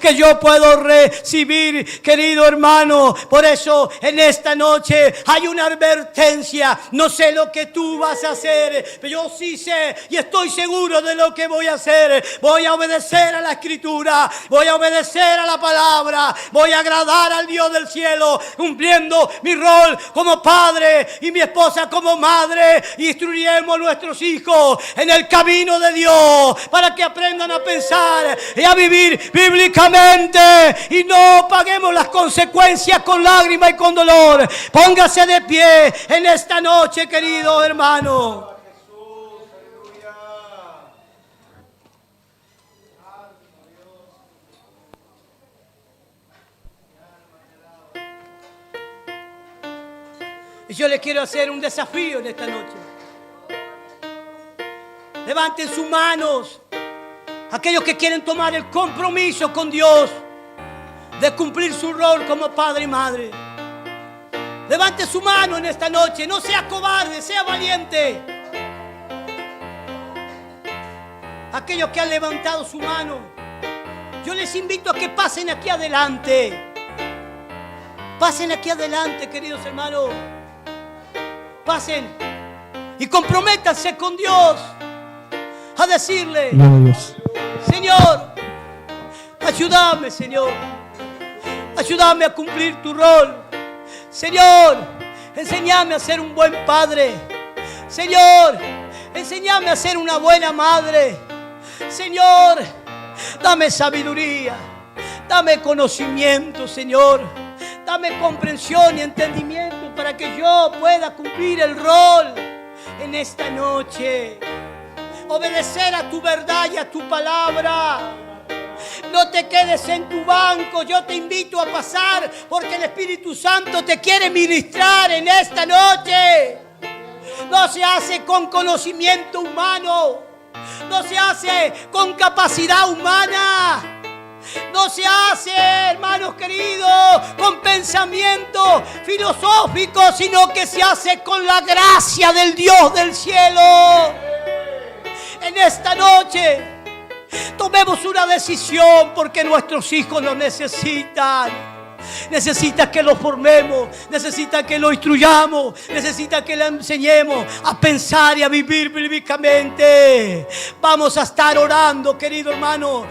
que yo puedo recibir, querido hermano. Por eso en esta noche hay una advertencia. No sé lo que tú vas a hacer, pero yo sí sé y estoy seguro de lo que voy a hacer. Voy a obedecer a la escritura, voy a obedecer a la palabra, voy a agradar al Dios del cielo, cumpliendo mi rol como padre y mi esposa como madre. Instruiremos a nuestros hijos en el camino de Dios para que aprendan a pensar y a vivir bíblicamente y no paguemos las consecuencias con lágrimas y con dolor. Póngase de pie en esta noche, querido hermano. Y yo les quiero hacer un desafío en esta noche. Levanten sus manos aquellos que quieren tomar el compromiso con Dios de cumplir su rol como padre y madre. Levante su mano en esta noche. No sea cobarde, sea valiente. Aquellos que han levantado su mano, yo les invito a que pasen aquí adelante. Pasen aquí adelante, queridos hermanos. Pasen y comprométanse con Dios a decirle: Señor, ayúdame, Señor. Ayúdame a cumplir tu rol. Señor, enséñame a ser un buen padre. Señor, enséñame a ser una buena madre. Señor, dame sabiduría. Dame conocimiento, Señor. Dame comprensión y entendimiento para que yo pueda cumplir el rol en esta noche. Obedecer a tu verdad y a tu palabra. No te quedes en tu banco. Yo te invito a pasar porque el Espíritu Santo te quiere ministrar en esta noche. no se hace con conocimiento humano, no se hace con capacidad humana. No se hace, hermanos queridos, con pensamiento filosófico, sino que se hace con la gracia del Dios del cielo. En esta noche, tomemos una decisión porque nuestros hijos nos necesitan. Necesita que lo formemos, necesita que lo instruyamos, necesita que le enseñemos a pensar y a vivir bíblicamente. Vamos a estar orando, querido hermano.